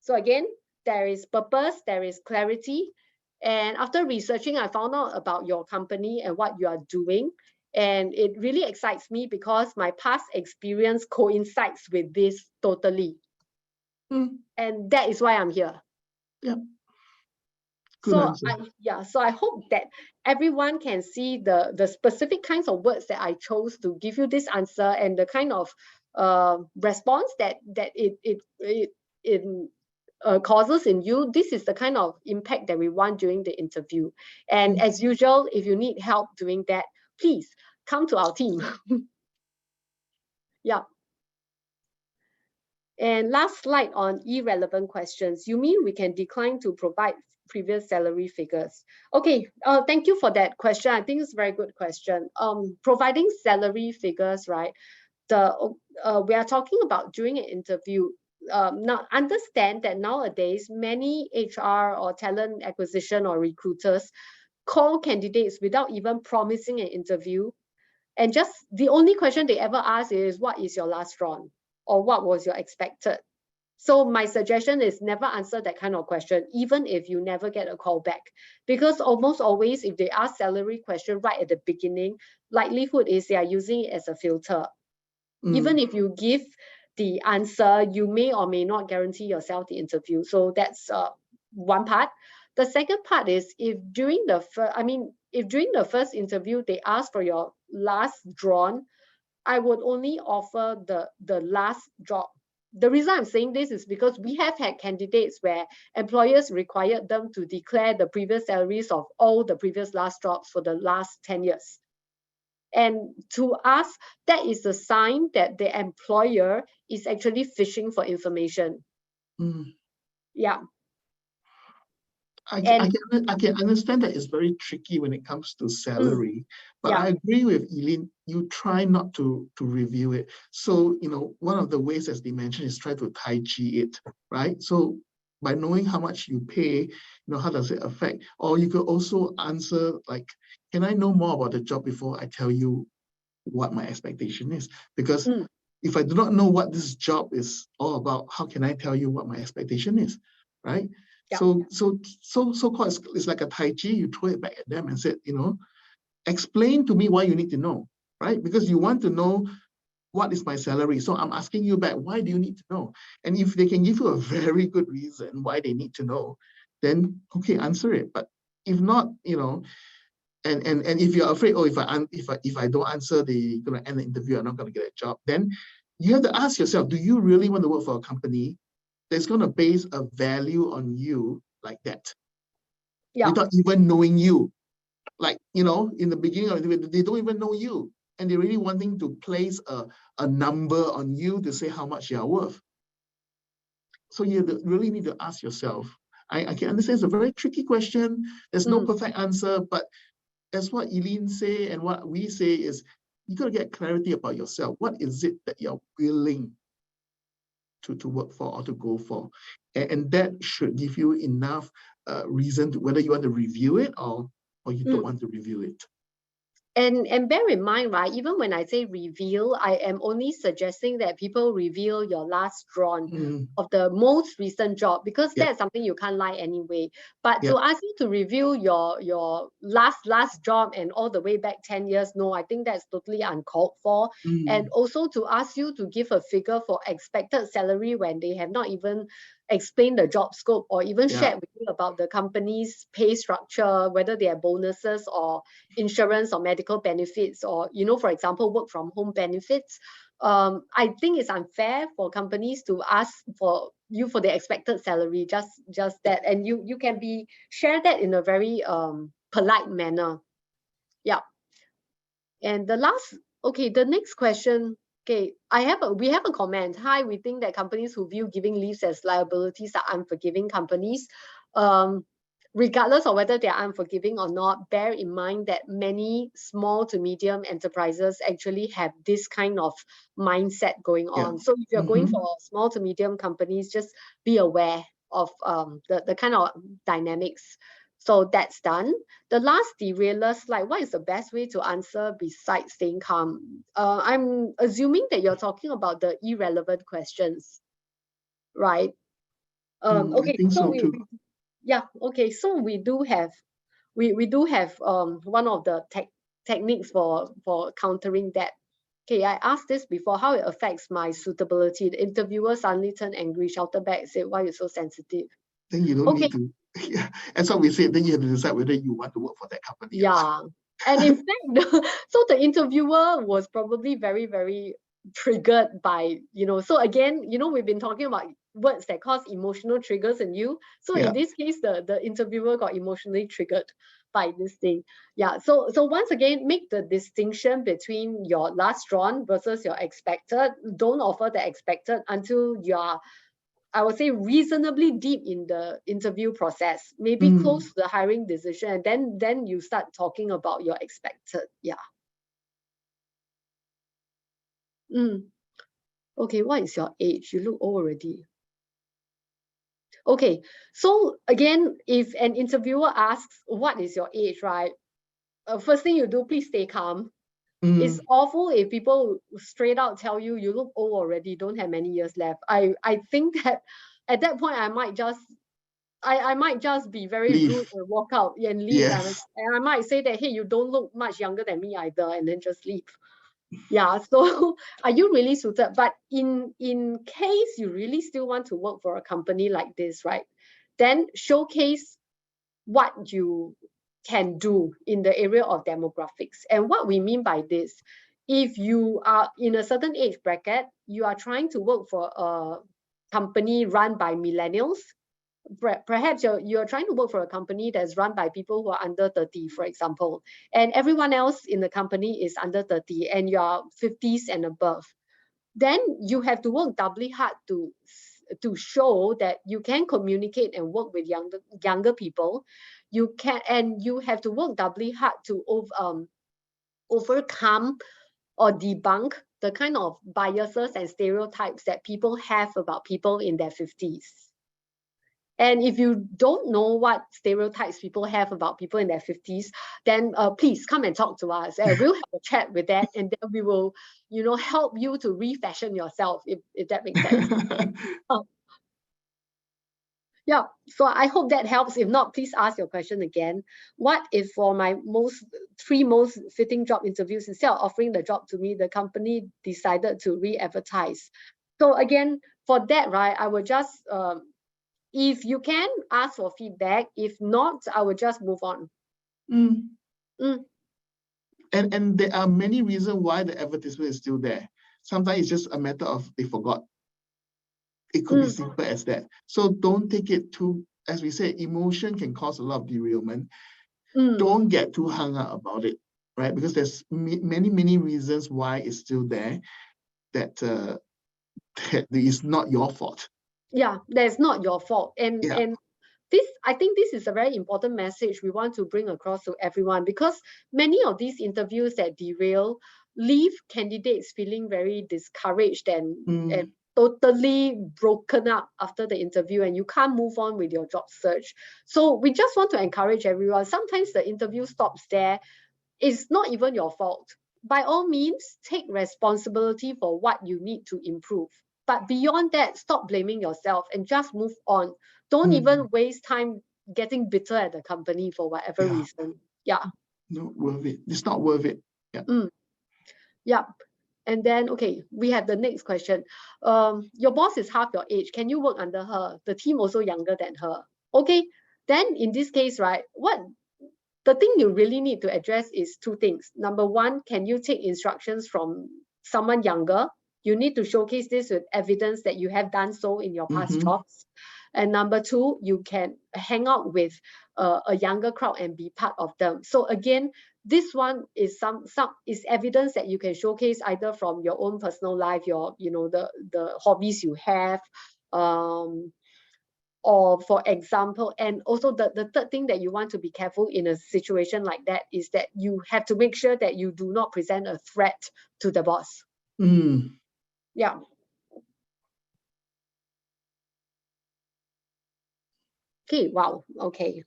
So again, there is purpose, there is clarity. And after researching, I found out about your company and what you are doing. And it really excites me because my past experience coincides with this totally. And that is why I'm here. Yeah. Good answer. So I hope that everyone can see the specific kinds of words that I chose to give you this answer and the kind of response that it causes in you. This is the kind of impact that we want during the interview. And as usual, if you need help doing that, please come to our team. Yeah. And last slide on irrelevant questions. You mean we can decline to provide previous salary figures? Okay, thank you for that question. I think it's a very good question. Providing salary figures, right? We are talking about during an interview. Now understand that nowadays many HR or talent acquisition or recruiters call candidates without even promising an interview, and just the only question they ever ask is, what is your last drawn, or what was your expected? So my suggestion is never answer that kind of question, even if you never get a call back. Because almost always, if they ask salary question right at the beginning, likelihood is they are using it as a filter. Even if you give the answer, you may or may not guarantee yourself the interview. So that's one part. The second part is if during the first interview they ask for your last drawn, I would only offer the last job. The reason I'm saying this is because we have had candidates where employers required them to declare the previous salaries of all the previous last jobs for the last 10 years. And to us, that is a sign that the employer is actually fishing for information. Yeah. I can understand that it's very tricky when it comes to salary, but I agree with Eileen. You try not to review it. So, one of the ways, as they mentioned, is try to Tai Chi it, right? So by knowing how much you pay, how does it affect? Or you could also answer like, can I know more about the job before I tell you what my expectation is? Because if I do not know what this job is all about, how can I tell you what my expectation is, right? Yeah. So-called, it's like a Tai Chi. You throw it back at them and said, explain to me why you need to know, right? Because you want to know what is my salary. So I'm asking you back, why do you need to know? And if they can give you a very good reason why they need to know, then okay, answer it. But if not, and if you're afraid, if I don't answer, they're gonna end the interview, I'm not gonna get a job, then you have to ask yourself, do you really want to work for a company that's going to base a value on you like that, without even knowing you? Like, in the beginning of the video, they don't even know you, and they're really wanting to place a number on you to say how much you are worth. So you really need to ask yourself. I can understand it's a very tricky question. There's no perfect answer, but as what Eileen say and what we say is, you got to get clarity about yourself. What is it that you're willing to work for or to go for? And that should give you enough reason to whether you want to review it or you don't want to review it. And bear in mind, right, even when I say reveal, I am only suggesting that people reveal your last drawn of the most recent job, because that's something you can't lie anyway. But to ask you to reveal your last job and all the way back 10 years, no, I think that's totally uncalled for. And also to ask you to give a figure for expected salary when they have not even explain the job scope or even Yeah. share with you about the company's pay structure, whether they have bonuses or insurance or medical benefits, or, for example, work from home benefits. I think it's unfair for companies to ask for the expected salary, just that, and you can share that in a very polite manner. Yeah. And the next question. Okay, we have a comment. Hi, we think that companies who view giving leaves as liabilities are unforgiving companies. Regardless of whether they are unforgiving or not, bear in mind that many small to medium enterprises actually have this kind of mindset going on. Yeah. So if you're going for small to medium companies, just be aware of the kind of dynamics. So that's done. The last derailer slide, what is the best way to answer besides staying calm? I'm assuming that you're talking about the irrelevant questions, right? I think so too. So we do have one of the techniques for countering that. Okay, I asked this before, how it affects my suitability. The interviewer suddenly turned angry, shouted back, and said, "Why are you so sensitive?" Then you don't need to. Yeah. As what we said, then you have to decide whether you want to work for that company. Yeah. And in fact, so the interviewer was probably very, very triggered by, so again, we've been talking about words that cause emotional triggers in you. So in this case, the interviewer got emotionally triggered by this thing. Yeah. So once again, make the distinction between your last drawn versus your expected. Don't offer the expected until you are, I would say, reasonably deep in the interview process, maybe close to the hiring decision, and then you start talking about your expected. Yeah. Okay, what is your age? You look old already. Okay, so again, if an interviewer asks, what is your age, right? First thing you do, please stay calm. It's awful if people straight out tell you, you look old already, don't have many years left. I think that at that point, I might just be very rude and walk out and leave. Yes. And I might say that, hey, you don't look much younger than me either, and then just leave. Yeah, so are you really suited? But in case you really still want to work for a company like this, right, then showcase what you can do in the area of demographics. And what we mean by this, if you are in a certain age bracket, you are trying to work for a company run by millennials, perhaps you're trying to work for a company that's run by people who are under 30, for example, and everyone else in the company is under 30 and you're 50s and above, then you have to work doubly hard to show that you can communicate and work with younger people. You have to work doubly hard to overcome or debunk the kind of biases and stereotypes that people have about people in their 50s. And if you don't know what stereotypes people have about people in their 50s, then please come and talk to us. We'll have a chat with that, and then we will, help you to refashion yourself, if that makes sense. Yeah, so I hope that helps. If not, please ask your question again. What if for my three most fitting job interviews, instead of offering the job to me, the company decided to re-advertise? So again, for that, right, I will just, if you can, ask for feedback. If not, I will just move on. And there are many reasons why the advertisement is still there. Sometimes it's just a matter of they forgot. It could be simple as that. So don't take it too, as we say, emotion can cause a lot of derailment. Don't get too hung up about it, right? Because there's many reasons why it's still there that, that is not your fault. Yeah, that's not your fault. And I think this is a very important message we want to bring across to everyone, because many of these interviews that derail leave candidates feeling very discouraged and totally broken up after the interview, and you can't move on with your job search. So we just want to encourage everyone. Sometimes the interview stops there. It's not even your fault. By all means, take responsibility for what you need to improve. But beyond that, stop blaming yourself and just move on. Don't even waste time getting bitter at the company for whatever reason. Yeah. Not worth it. It's not worth it. Yeah. Yeah. And then, okay, we have the next question. Your boss is half your age. Can you work under her? The team also younger than her. Okay, then in this case, right, the thing you really need to address is two things. Number one, can you take instructions from someone younger? You need to showcase this with evidence that you have done so in your past jobs. And number two, you can hang out with a younger crowd and be part of them. So again, this one is some is evidence that you can showcase either from your own personal life, your the hobbies you have, or for example, and also the third thing that you want to be careful in a situation like that is that you have to make sure that you do not present a threat to the boss. Yeah. Okay, wow, okay.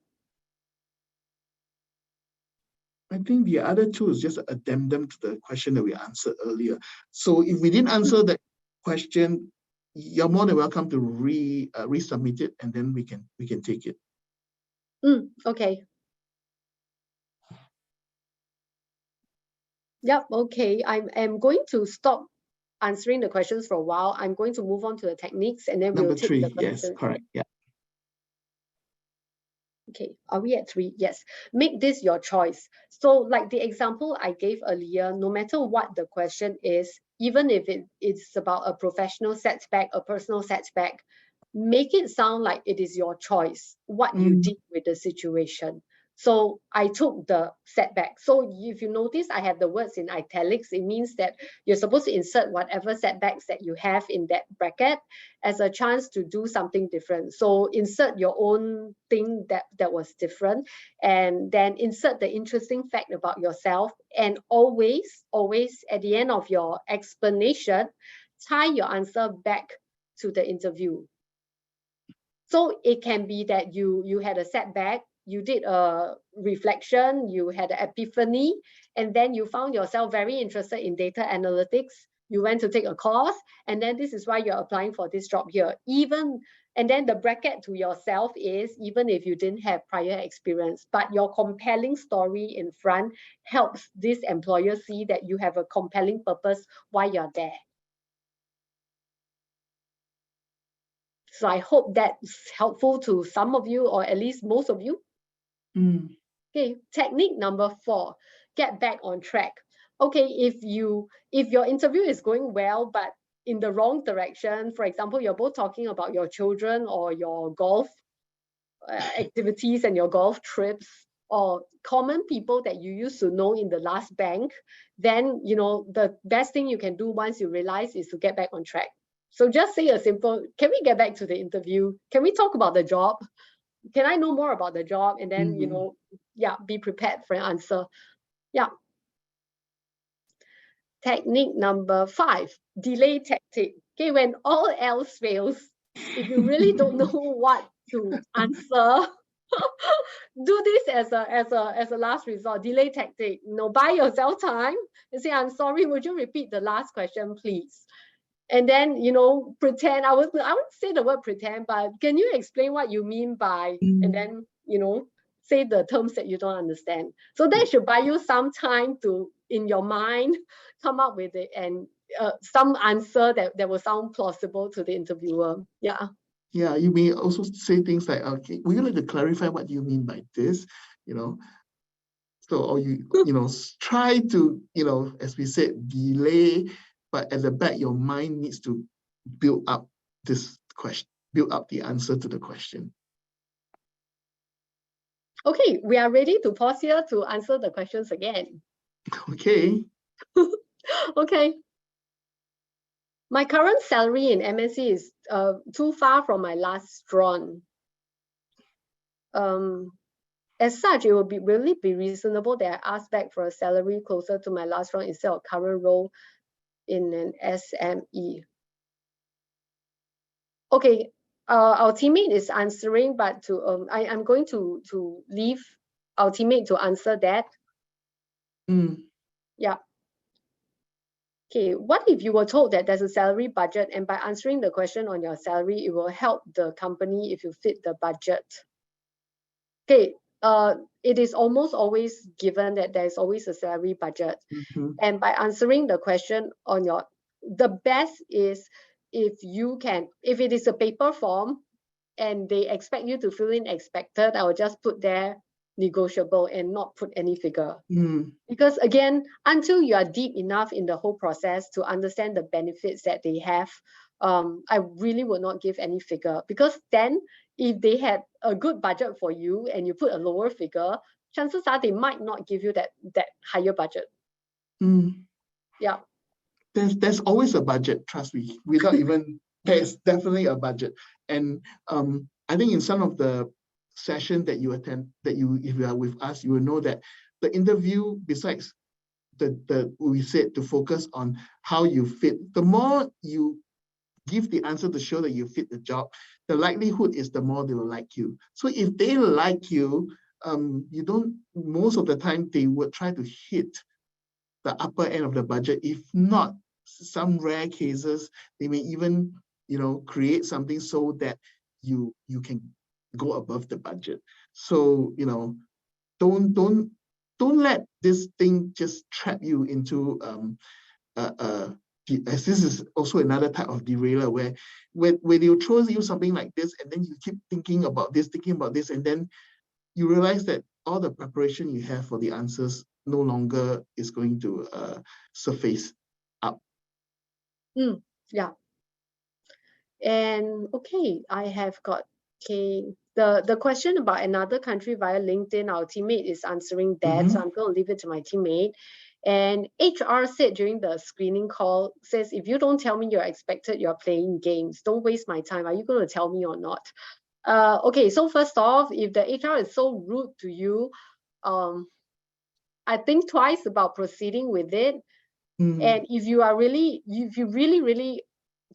I think the other two is just an addendum to the question that we answered earlier. So if we didn't answer that question, you're more than welcome to resubmit it, and then we can take it. Okay. Yep, okay. I'm going to stop answering the questions for a while. I'm going to move on to the techniques, and then Number we'll take three, the questions. yes, correct, yeah. Okay, are we at 3? Yes. Make this your choice. So like the example I gave earlier, no matter what the question is, even if it's about a professional setback, a personal setback, make it sound like it is your choice, what you did with the situation. So I took the setback. So if you notice, I have the words in italics. It means that you're supposed to insert whatever setbacks that you have in that bracket as a chance to do something different. So insert your own thing that was different, and then insert the interesting fact about yourself. And always at the end of your explanation, tie your answer back to the interview. So it can be that you had a setback, you did a reflection, you had an epiphany, and then you found yourself very interested in data analytics. You went to take a course, and then this is why you're applying for this job here. And then the bracket to yourself is, even if you didn't have prior experience, but your compelling story in front helps this employer see that you have a compelling purpose why you're there. So I hope that's helpful to some of you, or at least most of you. Okay, technique number 4, get back on track. Okay, if your interview is going well, but in the wrong direction, for example, you're both talking about your children or your golf activities and your golf trips, or common people that you used to know in the last bank, then the best thing you can do once you realize is to get back on track. So just say a simple, can we get back to the interview? Can we talk about the job? Can I know more about the job? And then, yeah, be prepared for an answer. Yeah. Technique number 5, delay tactic. Okay, when all else fails, if you really don't know what to answer, do this as a last resort, delay tactic. Buy yourself time and say, I'm sorry, would you repeat the last question, please? And then, pretend, I wouldn't say the word pretend, but can you explain what you mean by, and then, say the terms that you don't understand. So that should buy you some time to, in your mind, come up with it, and some answer that will sound plausible to the interviewer. Yeah. Yeah, you may also say things like, okay, would you like to clarify what you mean by this? So, or try to, as we said, delay, but at the back, your mind needs to build up this question, build up the answer to the question. Okay, we are ready to pause here to answer the questions again. Okay. Okay. My current salary in MNC is too far from my last drawn. As such, it will it be reasonable that I ask back for a salary closer to my last drawn instead of current role in an SME? Okay, our teammate is answering, but I'm going to leave our teammate to answer that. Yeah. Okay, what if you were told that there's a salary budget, and by answering the question on your salary, it will help the company if you fit the budget? Okay, it is almost always given that there is always a salary budget. Mm-hmm. And by answering the question on the best is if it is a paper form and they expect you to fill in expected, I will just put there negotiable and not put any figure. Because again, until you are deep enough in the whole process to understand the benefits that they have, I really would not give any figure, because then if they had a good budget for you and you put a lower figure, chances are they might not give you that higher budget. Yeah. There's always a budget, trust me. Without even, there's definitely a budget. And I think in some of the session that you attend, if you are with us, you will know that the interview, besides we said to focus on how you fit, the more you give the answer to show that you fit the job, the likelihood is the more they will like you. So if they like you, most of the time they would try to hit the upper end of the budget. If not, some rare cases, they may even, create something so that you can go above the budget. So, don't let this thing just trap you into as this is also another type of derailer where you throw you something like this and then you keep thinking about this, and then you realize that all the preparation you have for the answers no longer is going to surface up. Yeah. And okay, I have got the question about another country via LinkedIn. Our teammate is answering that, so I'm going to leave it to my teammate. And HR said during the screening call, says, if you don't tell me you're expected, you're playing games. Don't waste my time. Are you going to tell me or not? Okay, so first off, if the HR is so rude to you, I think twice about proceeding with it. And if you really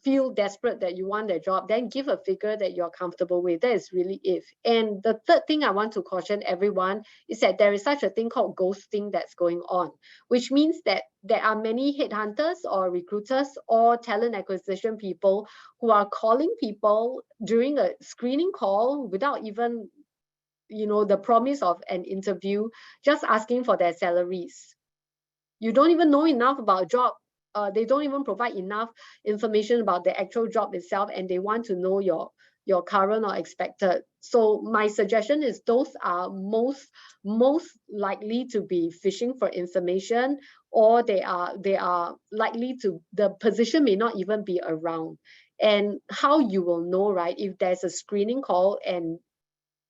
feel desperate that you want that job, then give a figure that you're comfortable with. That is really if. And the third thing I want to caution everyone is that there is such a thing called ghosting that's going on, which means that there are many headhunters or recruiters or talent acquisition people who are calling people during a screening call without even, the promise of an interview, just asking for their salaries. You don't even know enough about a job. They don't even provide enough information about the actual job itself, and they want to know your current or expected. So my suggestion is those are most likely to be fishing for information, or they are likely to, the position may not even be around. And how you will know, right, if there's a screening call and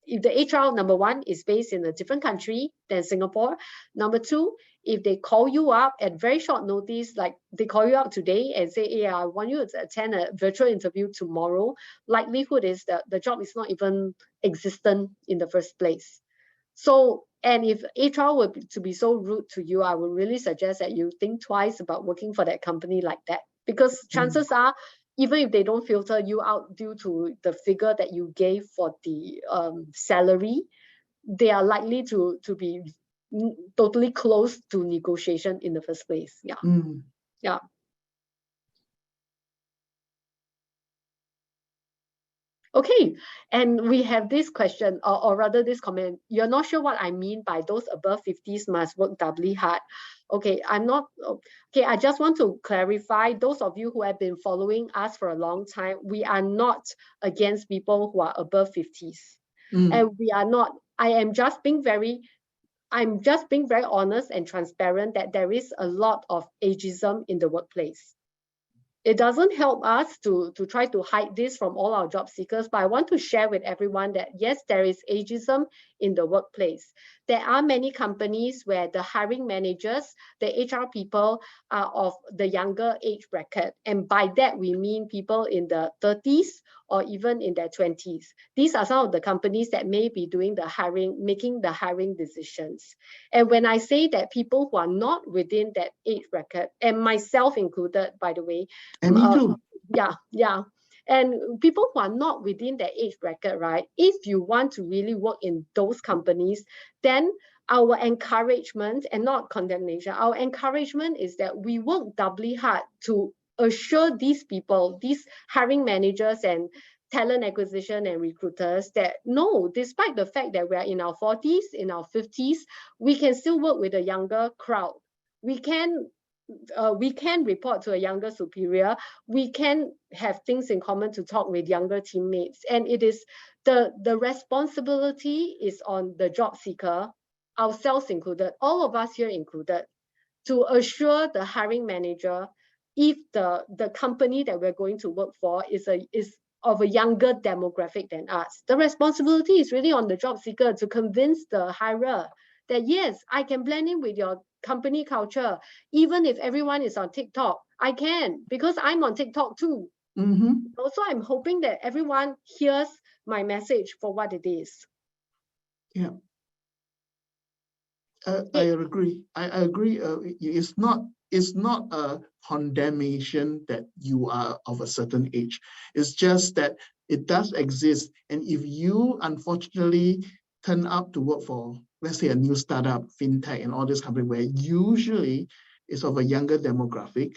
if the HR, number one, is based in a different country than Singapore. Number two, if they call you up at very short notice, like they call you up today and say, hey, I want you to attend a virtual interview tomorrow, likelihood is that the job is not even existent in the first place. So, and if HR were to be so rude to you, I would really suggest that you think twice about working for that company like that, because chances are, even if they don't filter you out due to the figure that you gave for the salary, they are likely to be totally close to negotiation in the first place. Yeah. Yeah. Okay, and we have this question, or rather this comment. You're not sure what I mean by those above 50s must work doubly hard. Okay, I'm not, okay, I just want to clarify, those of you who have been following us for a long time, we are not against people who are above 50s. And we are not, I'm just being very honest and transparent that there is a lot of ageism in the workplace. It doesn't help us to try to hide this from all our job seekers, but I want to share with everyone that yes, there is ageism in the workplace. There are many companies where the hiring managers, the HR people are of the younger age bracket. And by that, we mean people in the 30s or even in their 20s. These are some of the companies that may be doing the hiring, making the hiring decisions. And when I say that people who are not within that age bracket, and myself included, by the way, and me too. Yeah. And people who are not within that age bracket, right? If you want to really work in those companies, then our encouragement, and not condemnation, our encouragement is that we work doubly hard to assure these people, these hiring managers and talent acquisition and recruiters that no, despite the fact that we are in our 40s, in our 50s, we can still work with a younger crowd. We can report to a younger superior. We can have things in common to talk with younger teammates. And it is the responsibility is on the job seeker, ourselves included, all of us here included, to assure the hiring manager if the company that we're going to work for is of a younger demographic than us. The responsibility is really on the job seeker to convince the hirer that yes, I can blend in with your company culture, even if everyone is on TikTok. I can, because I'm on TikTok too. Also, I'm hoping that everyone hears my message for what it is. Yeah. I agree. I agree. It's not a condemnation that you are of a certain age. It's just that it does exist. And if you unfortunately turn up to work for, let's say, a new startup, fintech, and all this company where usually it's of a younger demographic,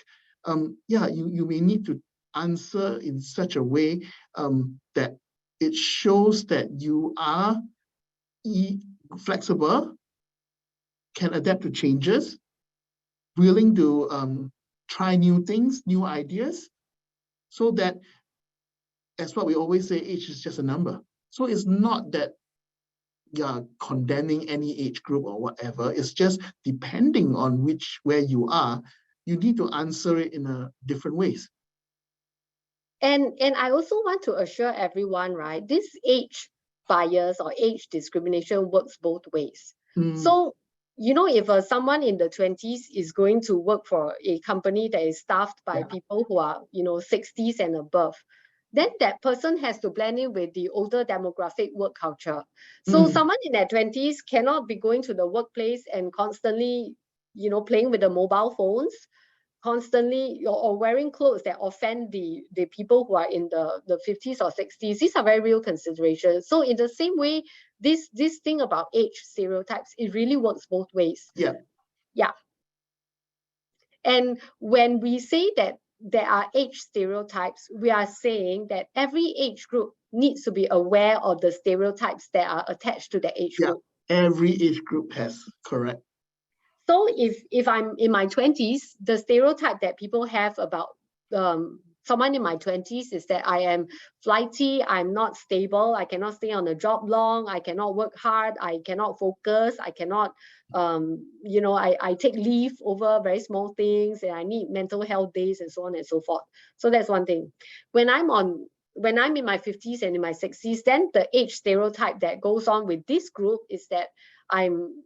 yeah, you may need to answer in such a way that it shows that you are flexible, can adapt to changes, willing to try new things, new ideas, so that, as what we always say, age is just a number. So it's not that you're condemning any age group or whatever. It's just depending on where you are, you need to answer it in a different ways. And I also want to assure everyone, right, this age bias or age discrimination works both ways. So, you know, if someone in the 20s is going to work for a company that is staffed by people who are, 60s and above, then that person has to blend in with the older demographic work culture. So someone in their 20s cannot be going to the workplace and constantly, playing with the mobile phones, constantly, or wearing clothes that offend the people who are in the 50s or 60s. These are very real considerations. So in the same way, this thing about age stereotypes, it really works both ways. Yeah. And when we say that there are age stereotypes, we are saying that every age group needs to be aware of the stereotypes that are attached to the age group. Every age group has, correct. So if I'm in my 20s, the stereotype that people have about someone in my 20s is that I am flighty, I'm not stable, I cannot stay on the job long, I cannot work hard, I cannot focus, I cannot, I take leave over very small things, and I need mental health days and so on and so forth. So that's one thing. When I'm in my 50s and in my 60s, then the age stereotype that goes on with this group is that I'm,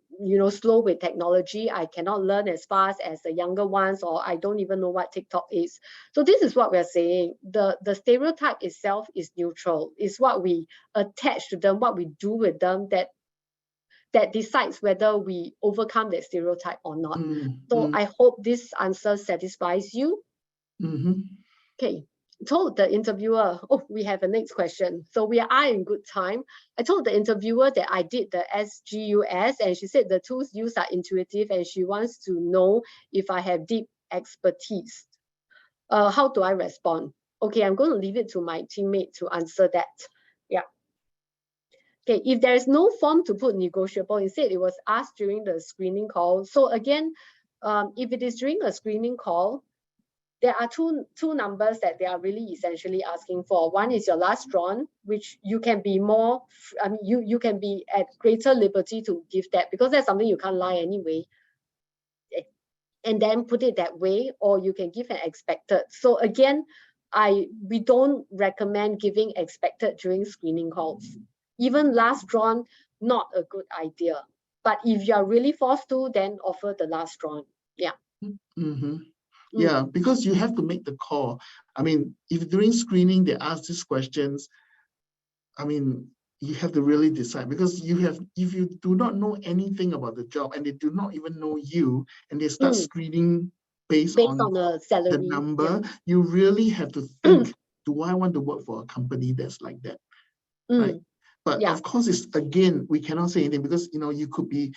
slow with technology. I cannot learn as fast as the younger ones, or I don't even know what TikTok is. So this is what we're saying. The stereotype itself is neutral. It's what we attach to them, what we do with them, that decides whether we overcome that stereotype or not. So I hope this answer satisfies you. Okay. Told the interviewer, we have a next question. So we are in good time. I told the interviewer that I did the SGUS, and she said the tools used are intuitive, and she wants to know if I have deep expertise. How do I respond? Okay, I'm going to leave it to my teammate to answer that. Yeah. Okay, if there is no form to put negotiable, instead it was asked during the screening call. So again, if it is during a screening call, there are two numbers that they are really essentially asking for. One is your last drawn, which you can be more, you can be at greater liberty to give that, because that's something you can't lie anyway. And then put it that way, or you can give an expected. So again, we don't recommend giving expected during screening calls. Even last drawn, not a good idea. But if you are really forced to, then offer the last drawn. Yeah. Yeah, because you have to make the call. I mean, if during screening they ask these questions, I mean, you have to really decide, because if you do not know anything about the job and they do not even know you, and they start screening based on the salary, the number, you really have to think, do I want to work for a company that's like that? Right? But of course, it's, again, we cannot say anything, because you could be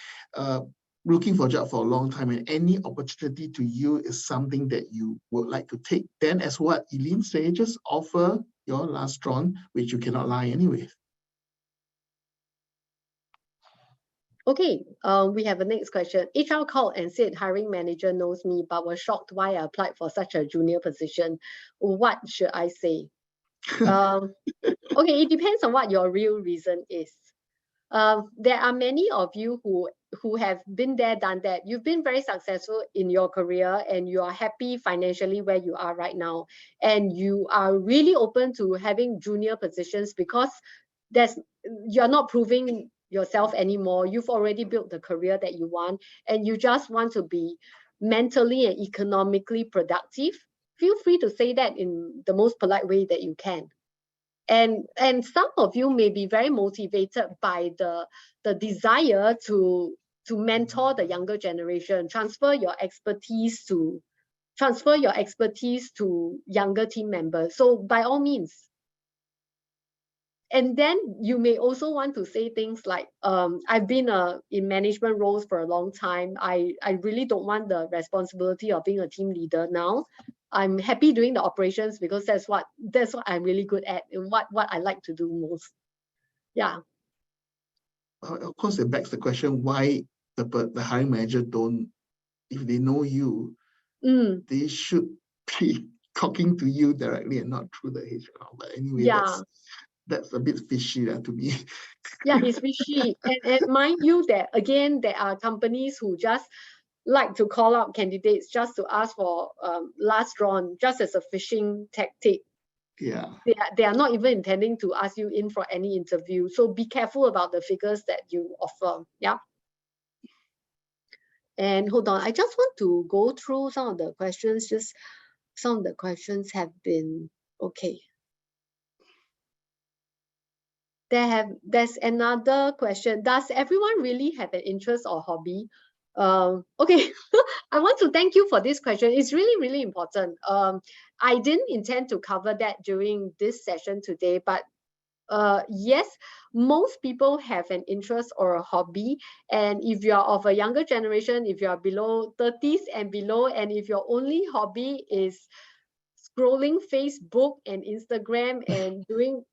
looking for a job for a long time, and any opportunity to you is something that you would like to take. Then, as what Eileen said, just offer your last drawn, which you cannot lie anyway. Okay, we have a next question. HR called and said hiring manager knows me, but was shocked why I applied for such a junior position. What should I say? Okay, it depends on what your real reason is. There are many of you who have been there, done that. You've been very successful in your career and you are happy financially where you are right now. And you are really open to having junior positions because you're not proving yourself anymore. You've already built the career that you want and you just want to be mentally and economically productive. Feel free to say that in the most polite way that you can. And some of you may be very motivated by the desire to mentor the younger generation, transfer your expertise to younger team members. So by all means. And then you may also want to say things like, I've been in management roles for a long time. I really don't want the responsibility of being a team leader now. I'm happy doing the operations because that's what I'm really good at and what I like to do most. Yeah. Of course, it begs the question why the hiring manager don't, if they know you, they should be talking to you directly and not through the HR. But anyway, yeah, that's a bit fishy to me. Yeah, it's fishy. And mind you that again, there are companies who just like to call out candidates just to ask for last drawn, just as a phishing tactic. Yeah. They are not even intending to ask you in for any interview. So be careful about the figures that you offer. Yeah. And hold on, I just want to go through some of the questions. Just some of the questions have been okay. There's another question. Does everyone really have an interest or hobby? Okay, I want to thank you for this question. It's really, really important. I didn't intend to cover that during this session today, but yes, most people have an interest or a hobby. And if you're of a younger generation, if you're below 30s and below, and if your only hobby is scrolling Facebook and Instagram and doing,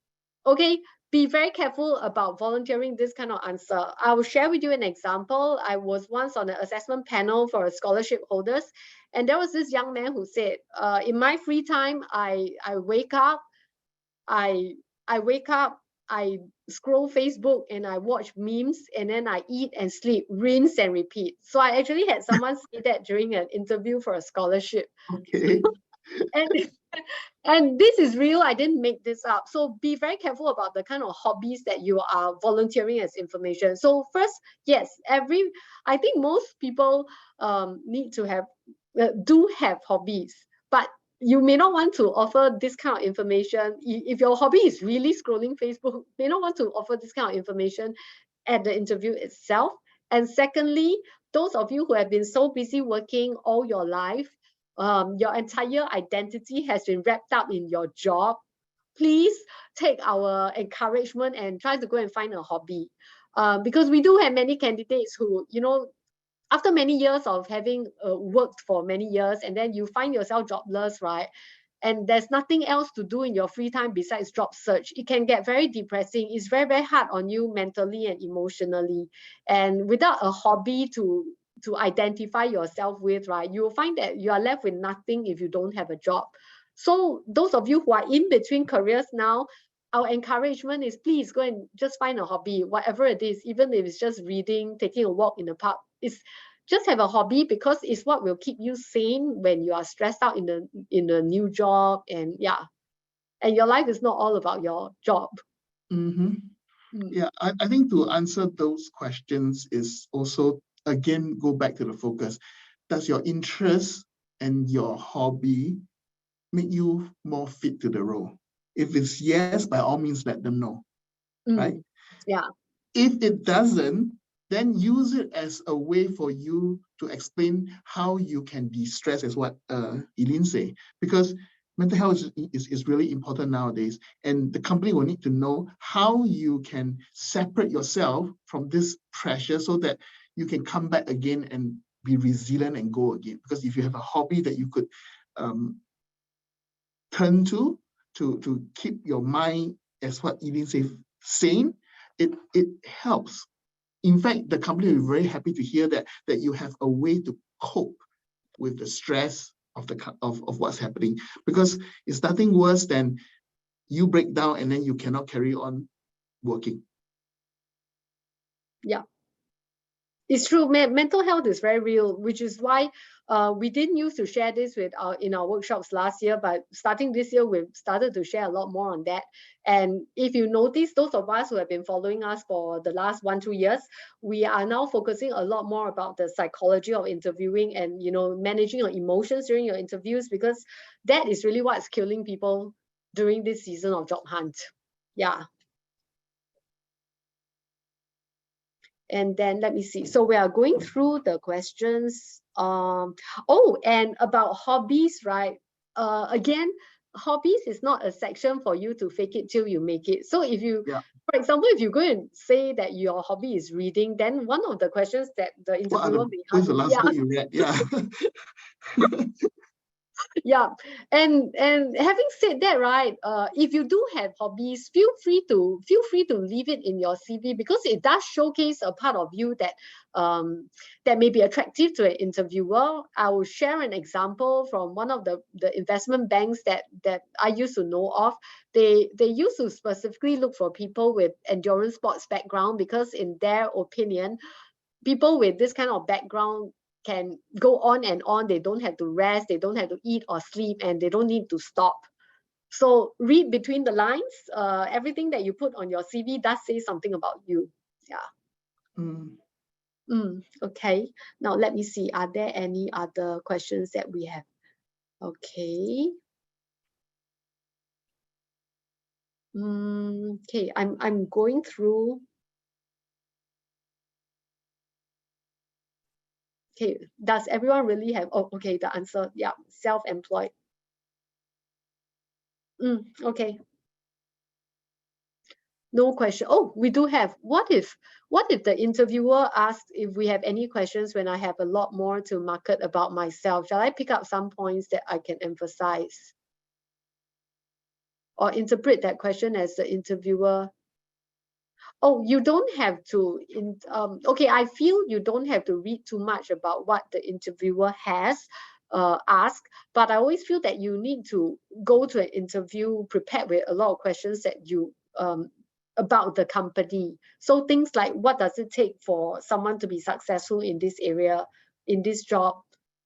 okay, be very careful about volunteering this kind of answer. I will share with you an example. I was once on an assessment panel for scholarship holders, and there was this young man who said, in my free time, I wake up, I scroll Facebook and I watch memes, and then I eat and sleep, rinse and repeat. So I actually had someone say that during an interview for a scholarship. Okay. And this is real. I didn't make this up. So be very careful about the kind of hobbies that you are volunteering as information. So first, yes, I think most people need to have do have hobbies, but you may not want to offer this kind of information. If your hobby is really scrolling Facebook, you may not want to offer this kind of information at the interview itself. And secondly, those of you who have been so busy working all your life, your entire identity has been wrapped up in your job, please take our encouragement and try to go and find a hobby. Because we do have many candidates who, after many years of having worked for many years, and then you find yourself jobless, right? And there's nothing else to do in your free time besides job search. It can get very depressing. It's very, very hard on you mentally and emotionally. And without a hobby to identify yourself with, right, you will find that you are left with nothing if you don't have a job. So those of you who are in between careers now, our encouragement is please go and just find a hobby, whatever it is, even if it's just reading, taking a walk in the park. It's just have a hobby because it's what will keep you sane when you are stressed out in the new job, and your life is not all about your job. Yeah, I think to answer those questions is also, again, go back to the focus. Does your interest and your hobby make you more fit to the role? If it's yes, by all means, let them know, right? Yeah. If it doesn't, then use it as a way for you to explain how you can de-stress, as what Eileen said, because mental health is really important nowadays, and the company will need to know how you can separate yourself from this pressure so that you can come back again and be resilient and go again. Because if you have a hobby that you could turn to, to keep your mind, as what Eileen said, sane, it helps. In fact, the company will be very happy to hear that you have a way to cope with the stress of what's happening, because it's nothing worse than you break down and then you cannot carry on working. Yeah. It's true. Mental health is very real, which is why we didn't used to share this in our workshops last year, but starting this year, we've started to share a lot more on that. And if you notice, those of us who have been following us for the last 1-2 years, we are now focusing a lot more about the psychology of interviewing and, you know, managing your emotions during your interviews, because that is really what's killing people during this season of job hunt. Yeah. And then let me see. So we are going through the questions. Oh, and about hobbies, right? Again, hobbies is not a section for you to fake it till you make it. So if you, for example, if you go and say that your hobby is reading, then one of the questions that the interviewer may What's ask, the last book you read? Yeah. Yeah, and having said that, right, if you do have hobbies, feel free to leave it in your CV, because it does showcase a part of you that that may be attractive to an interviewer. I will share an example from one of the investment banks that I used to know of. They used to specifically look for people with endurance sports background, because in their opinion, people with this kind of background can go on and on. They don't have to rest, they don't have to eat or sleep, and they don't need to stop. So read between the lines. Everything that you put on your CV does say something about you. Yeah. Okay. Now let me see. Are there any other questions that we have? Okay. Okay. I'm going through. Okay, does everyone really have, oh, okay, the answer, yeah, self-employed. Okay. No question. Oh, we do have, what if the interviewer asks if we have any questions when I have a lot more to market about myself? Shall I pick up some points that I can emphasize? Or interpret that question as the interviewer? Oh, you don't have to, okay, I feel you don't have to read too much about what the interviewer has asked, but I always feel that you need to go to an interview prepared with a lot of questions that you, about the company. So things like, what does it take for someone to be successful in this area, in this job?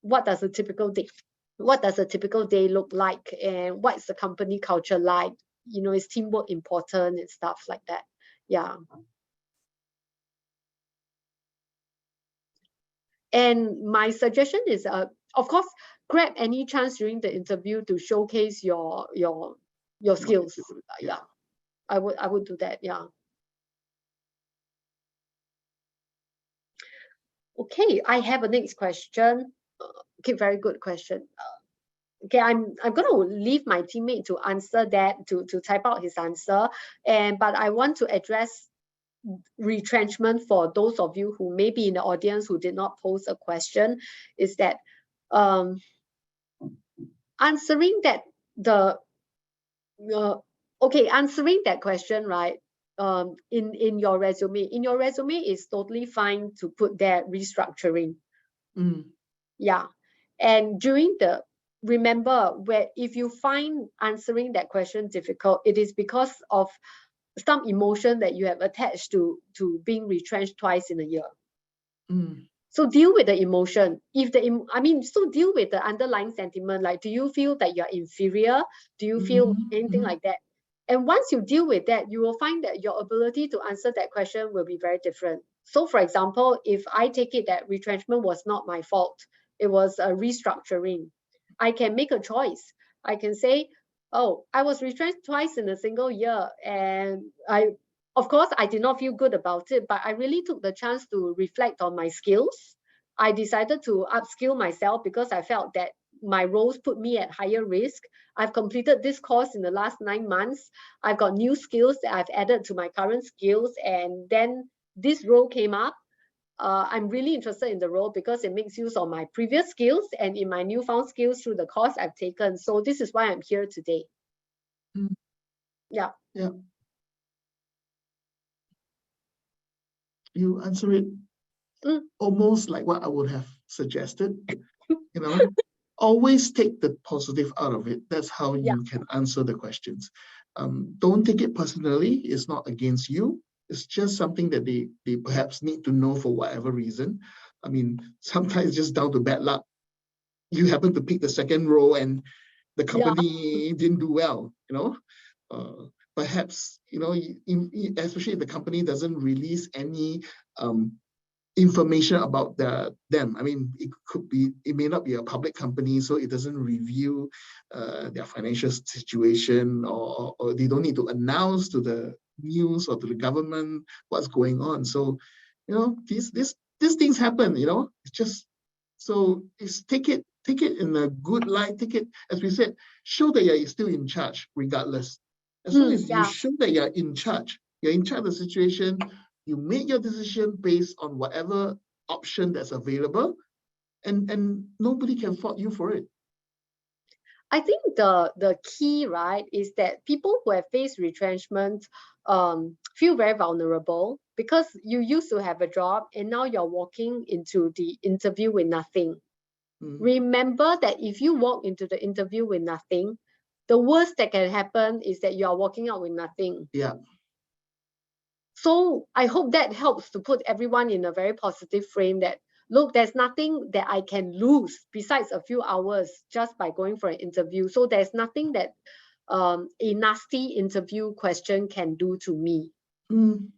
What does a typical day look like? And what's the company culture like? You know, is teamwork important and stuff like that? Yeah. And my suggestion is, of course, grab any chance during the interview to showcase your skills. Yeah, I would do that. Yeah. Okay, I have a next question. Okay, very good question. Okay, I'm going to leave my teammate to answer that, to type out his answer, but I want to address retrenchment for those of you who may be in the audience who did not pose a question. Is that answering that answering that question, right? In your resume is totally fine to put there restructuring. Yeah, and remember, where if you find answering that question difficult, it is because of some emotion that you have attached to being retrenched twice in a year. So deal with the emotion. So deal with the underlying sentiment. Like, do you feel that you're inferior? Do you feel anything like that? And once you deal with that, you will find that your ability to answer that question will be very different. So for example, if I take it that retrenchment was not my fault, it was a restructuring, I can make a choice. I can say, oh, I was retrenched twice in a single year, and of course, I did not feel good about it, but I really took the chance to reflect on my skills. I decided to upskill myself because I felt that my roles put me at higher risk. I've completed this course in the last 9 months. I've got new skills that I've added to my current skills, and then this role came up. I'm really interested in the role because it makes use of my previous skills and in my newfound skills through the course I've taken. So this is why I'm here today. Yeah. Yeah. You answer it almost like what I would have suggested. Always take the positive out of it. That's how you can answer the questions. Don't take it personally. It's not against you. It's just something that they perhaps need to know for whatever reason. I mean, sometimes just down to bad luck. You happen to pick the second row and the company didn't do well, perhaps, especially if the company doesn't release any information about them. I mean, it may not be a public company, so it doesn't reveal their financial situation, or they don't need to announce to the news or to the government what's going on. So, these things happen. It's just, so it's take it in a good light. Take it, as we said, show that you're still in charge, regardless. As long as you show that you're in charge of the situation. You make your decision based on whatever option that's available, and nobody can fault you for it. I think the key, right, is that people who have faced retrenchment feel very vulnerable, because you used to have a job and now you're walking into the interview with nothing. Remember that if you walk into the interview with nothing, the worst that can happen is that you are walking out with nothing. Yeah. So I hope that helps to put everyone in a very positive frame that, look, there's nothing that I can lose besides a few hours just by going for an interview. So there's nothing that a nasty interview question can do to me. And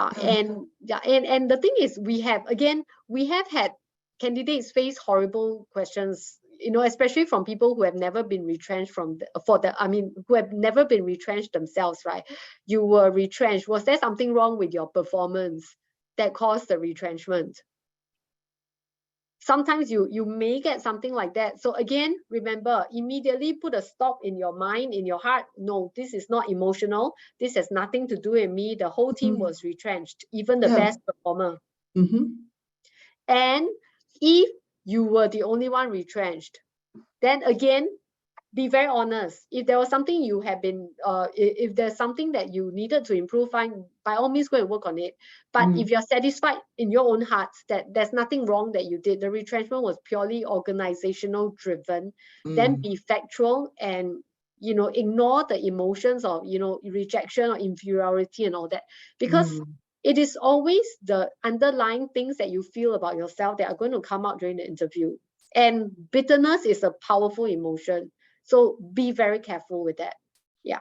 the thing is, we have had candidates face horrible questions, especially from people who have never been retrenched who have never been retrenched themselves, right? You were retrenched. Was there something wrong with your performance that caused the retrenchment? Sometimes you may get something like that. So again, remember, immediately put a stop in your mind, in your heart. No, this is not emotional. This has nothing to do with me. The whole team was retrenched, even the best performer. And if you were the only one retrenched, then again, be very honest. If there was something you have been, if there's something that you needed to improve, fine, by all means, go and work on it. But if you're satisfied in your own heart that there's nothing wrong that you did, the retrenchment was purely organizational driven, then be factual and, ignore the emotions of, rejection or inferiority and all that. Because it is always the underlying things that you feel about yourself that are going to come out during the interview. And bitterness is a powerful emotion. So be very careful with that. Yeah.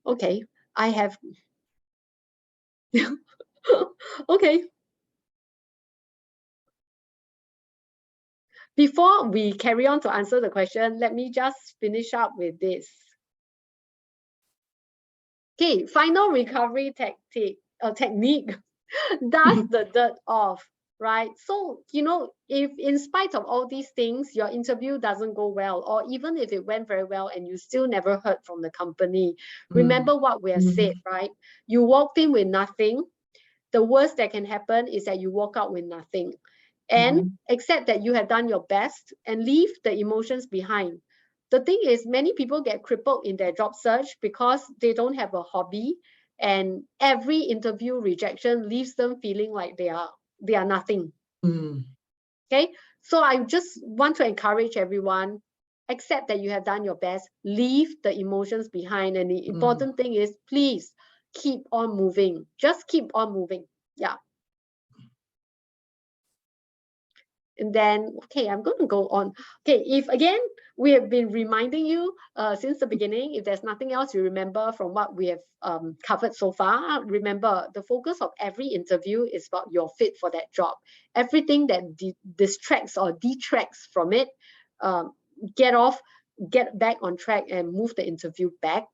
Okay. I have. Okay. Before we carry on to answer the question, let me just finish up with this. Okay, final recovery technique. Dust the dirt off, right? So, if in spite of all these things, your interview doesn't go well, or even if it went very well and you still never heard from the company, remember what we have said, right? You walked in with nothing. The worst that can happen is that you walk out with nothing. And accept that you have done your best and leave the emotions behind. The thing is, many people get crippled in their job search because they don't have a hobby, and every interview rejection leaves them feeling like they are nothing. Okay, so I just want to encourage everyone, accept that you have done your best, leave the emotions behind, and the important thing is, please keep on moving. Just keep on moving. Yeah. And then, okay, I'm going to go on. Okay, if again, we have been reminding you since the beginning, if there's nothing else you remember from what we have covered so far, remember the focus of every interview is about your fit for that job. Everything that distracts or detracts from it, get back on track and move the interview back.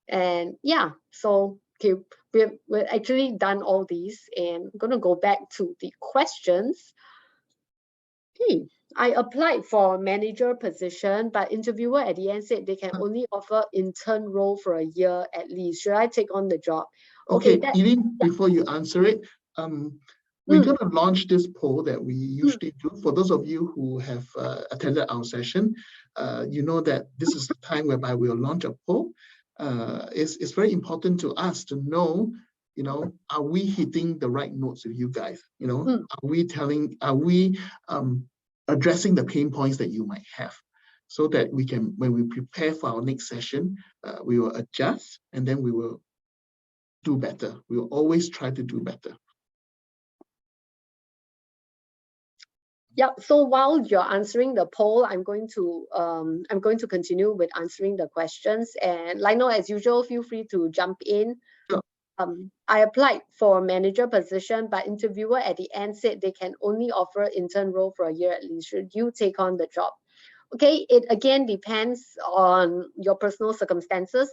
And yeah, so okay, we've actually done all these, and I'm going to go back to the questions. Okay, I applied for a manager position, but interviewer at the end said they can only offer intern role for a year at least. Should I take on the job? Okay, Eileen, before you answer it, we're going to launch this poll that we usually do. For those of you who have attended our session, you know that this is the time whereby we'll launch a poll. It's very important to us to know, you know, are we hitting the right notes with you guys? You know, are we addressing the pain points that you might have, so that we can, when we prepare for our next session, we will adjust and then we will do better. We will always try to do better. Yeah. So while you're answering the poll, I'm going to continue with answering the questions. And Lionel, as usual, feel free to jump in. Sure. I applied for manager position, but interviewer at the end said they can only offer intern role for a year at least. Should you take on the job? Okay, it again depends on your personal circumstances.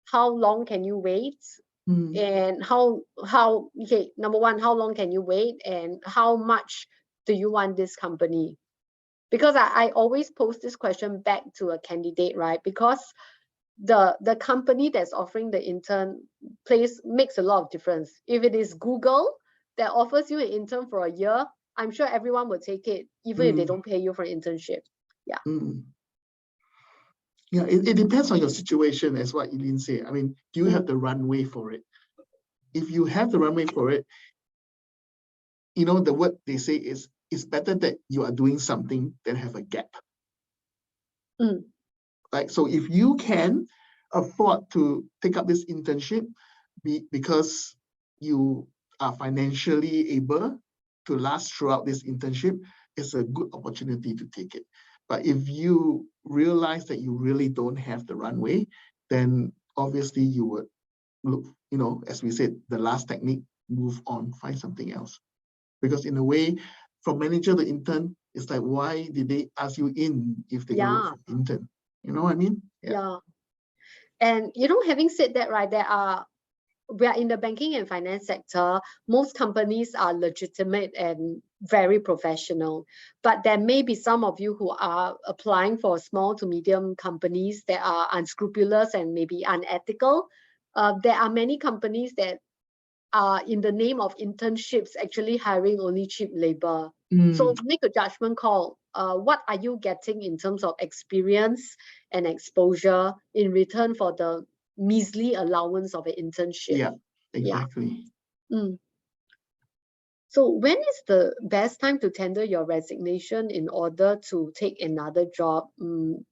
How long can you wait? And okay, number one, how long can you wait, and how much do you want this company? Because I always pose this question back to a candidate, right? Because the company that's offering the intern makes a lot of difference. If it is Google that offers you an intern for a year, I'm sure everyone will take it, even if they don't pay you for an internship. Yeah. Yeah, it depends on your situation, as what Eileen said. I mean, do you have the runway for it? If you have the runway for it, you know, the word they say is, it's better that you are doing something than have a gap. Right? So if you can afford to take up this internship because you are financially able to last throughout this internship, it's a good opportunity to take it. But if you realize that you really don't have the runway, then obviously you would look, you know, as we said, the last technique, move on, find something else. Because in a way, from manager to intern, it's like, why did they ask you in if they can look for intern? You know what I mean? Yeah. And, you know, having said that, right, we are in the banking and finance sector. Most companies are legitimate and very professional, but there may be some of you who are applying for small to medium companies that are unscrupulous and maybe unethical. There are many companies that are, in the name of internships, actually hiring only cheap labor. So make a judgment call. What are you getting in terms of experience and exposure in return for the measly allowance of an internship? Yeah, exactly. Yeah. So when is the best time to tender your resignation in order to take another job?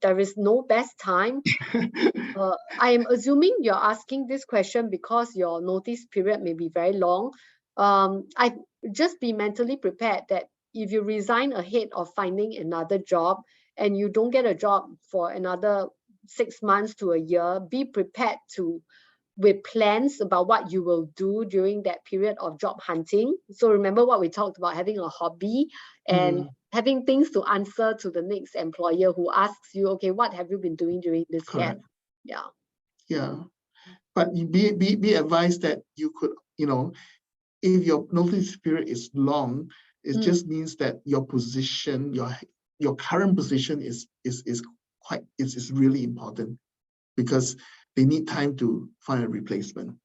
There is no best time. I am assuming you're asking this question because your notice period may be very long. I just be mentally prepared that if you resign ahead of finding another job and you don't get a job for another 6 months to a year, be prepared with plans about what you will do during that period of job hunting. So remember what we talked about, having a hobby and having things to answer to the next employer who asks you, okay, what have you been doing during this gap? Yeah. Yeah. But you be advised that you could, you know, if your notice period is long, it just means that your position, your current position is really important, because they need time to find a replacement.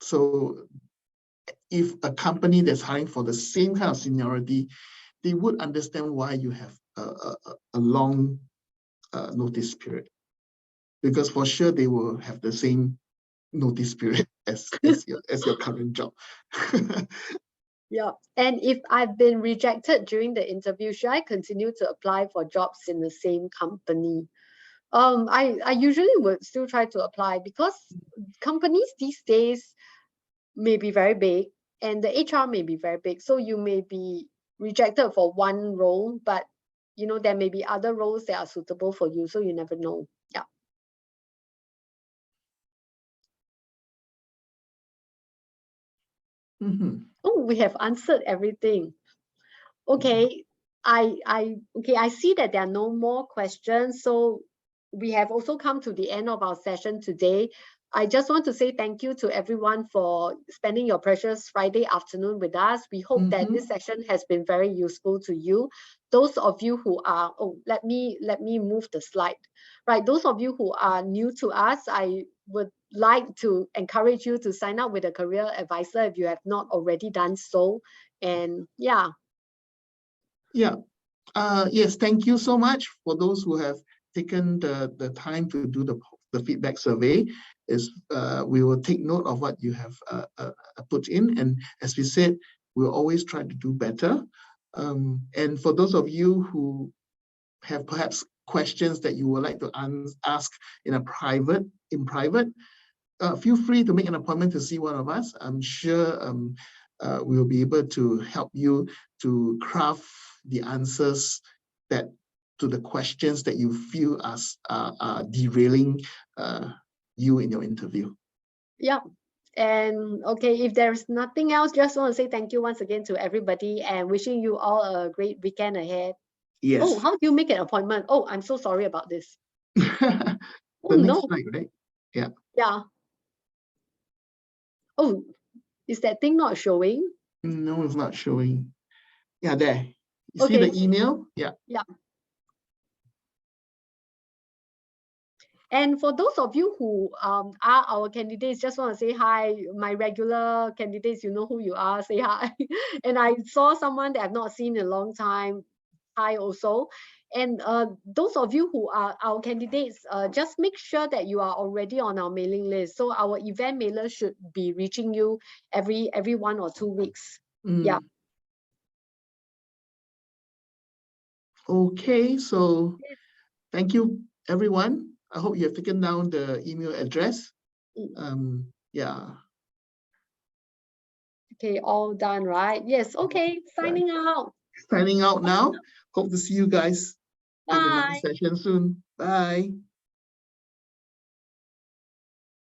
So if a company that's hiring for the same kind of seniority, they would understand why you have a long notice period, because for sure they will have the same notice period as your current job. Yeah. And if I've been rejected during the interview, should I continue to apply for jobs in the same company? I usually would still try to apply, because companies these days may be very big and the HR may be very big. So you may be rejected for one role, but you know, there may be other roles that are suitable for you. So you never know. Yeah. Oh, we have answered everything. Okay. I see that there are no more questions. So we have also come to the end of our session today. I just want to say thank you to everyone for spending your precious Friday afternoon with us. We hope that this session has been very useful to you. Those of you who are, let me move the slide. Right, those of you who are new to us, I would like to encourage you to sign up with a career advisor if you have not already done so. And yeah. Yeah. Yes, thank you so much for those who have taken the time to do the feedback survey. We will take note of what you have put in, and as we said, we'll always try to do better. And for those of you who have perhaps questions that you would like to ask in private, feel free to make an appointment to see one of us. I'm sure we'll be able to help you to craft the answers to the questions that you feel are derailing you in your interview. Yeah. And okay, if there's nothing else, just want to say thank you once again to everybody and wishing you all a great weekend ahead. Yes. Oh, how do you make an appointment? Oh, I'm so sorry about this. The Oh, next no. slide, right? Yeah. Yeah. Oh, is that thing not showing? No, it's not showing. Yeah, there. You Okay. see the email? Yeah. Yeah. And for those of you who are our candidates, just want to say hi. My regular candidates, you know who you are, say hi. And I saw someone that I've not seen in a long time. Hi also. And those of you who are our candidates, just make sure that you are already on our mailing list. So our event mailer should be reaching you every 1 or 2 weeks. Yeah. Okay, so thank you, everyone. I hope you have taken down the email address. Yeah. Okay, all done, right? Yes, okay, signing out. Signing out now. Hope to see you guys in another session soon. Bye.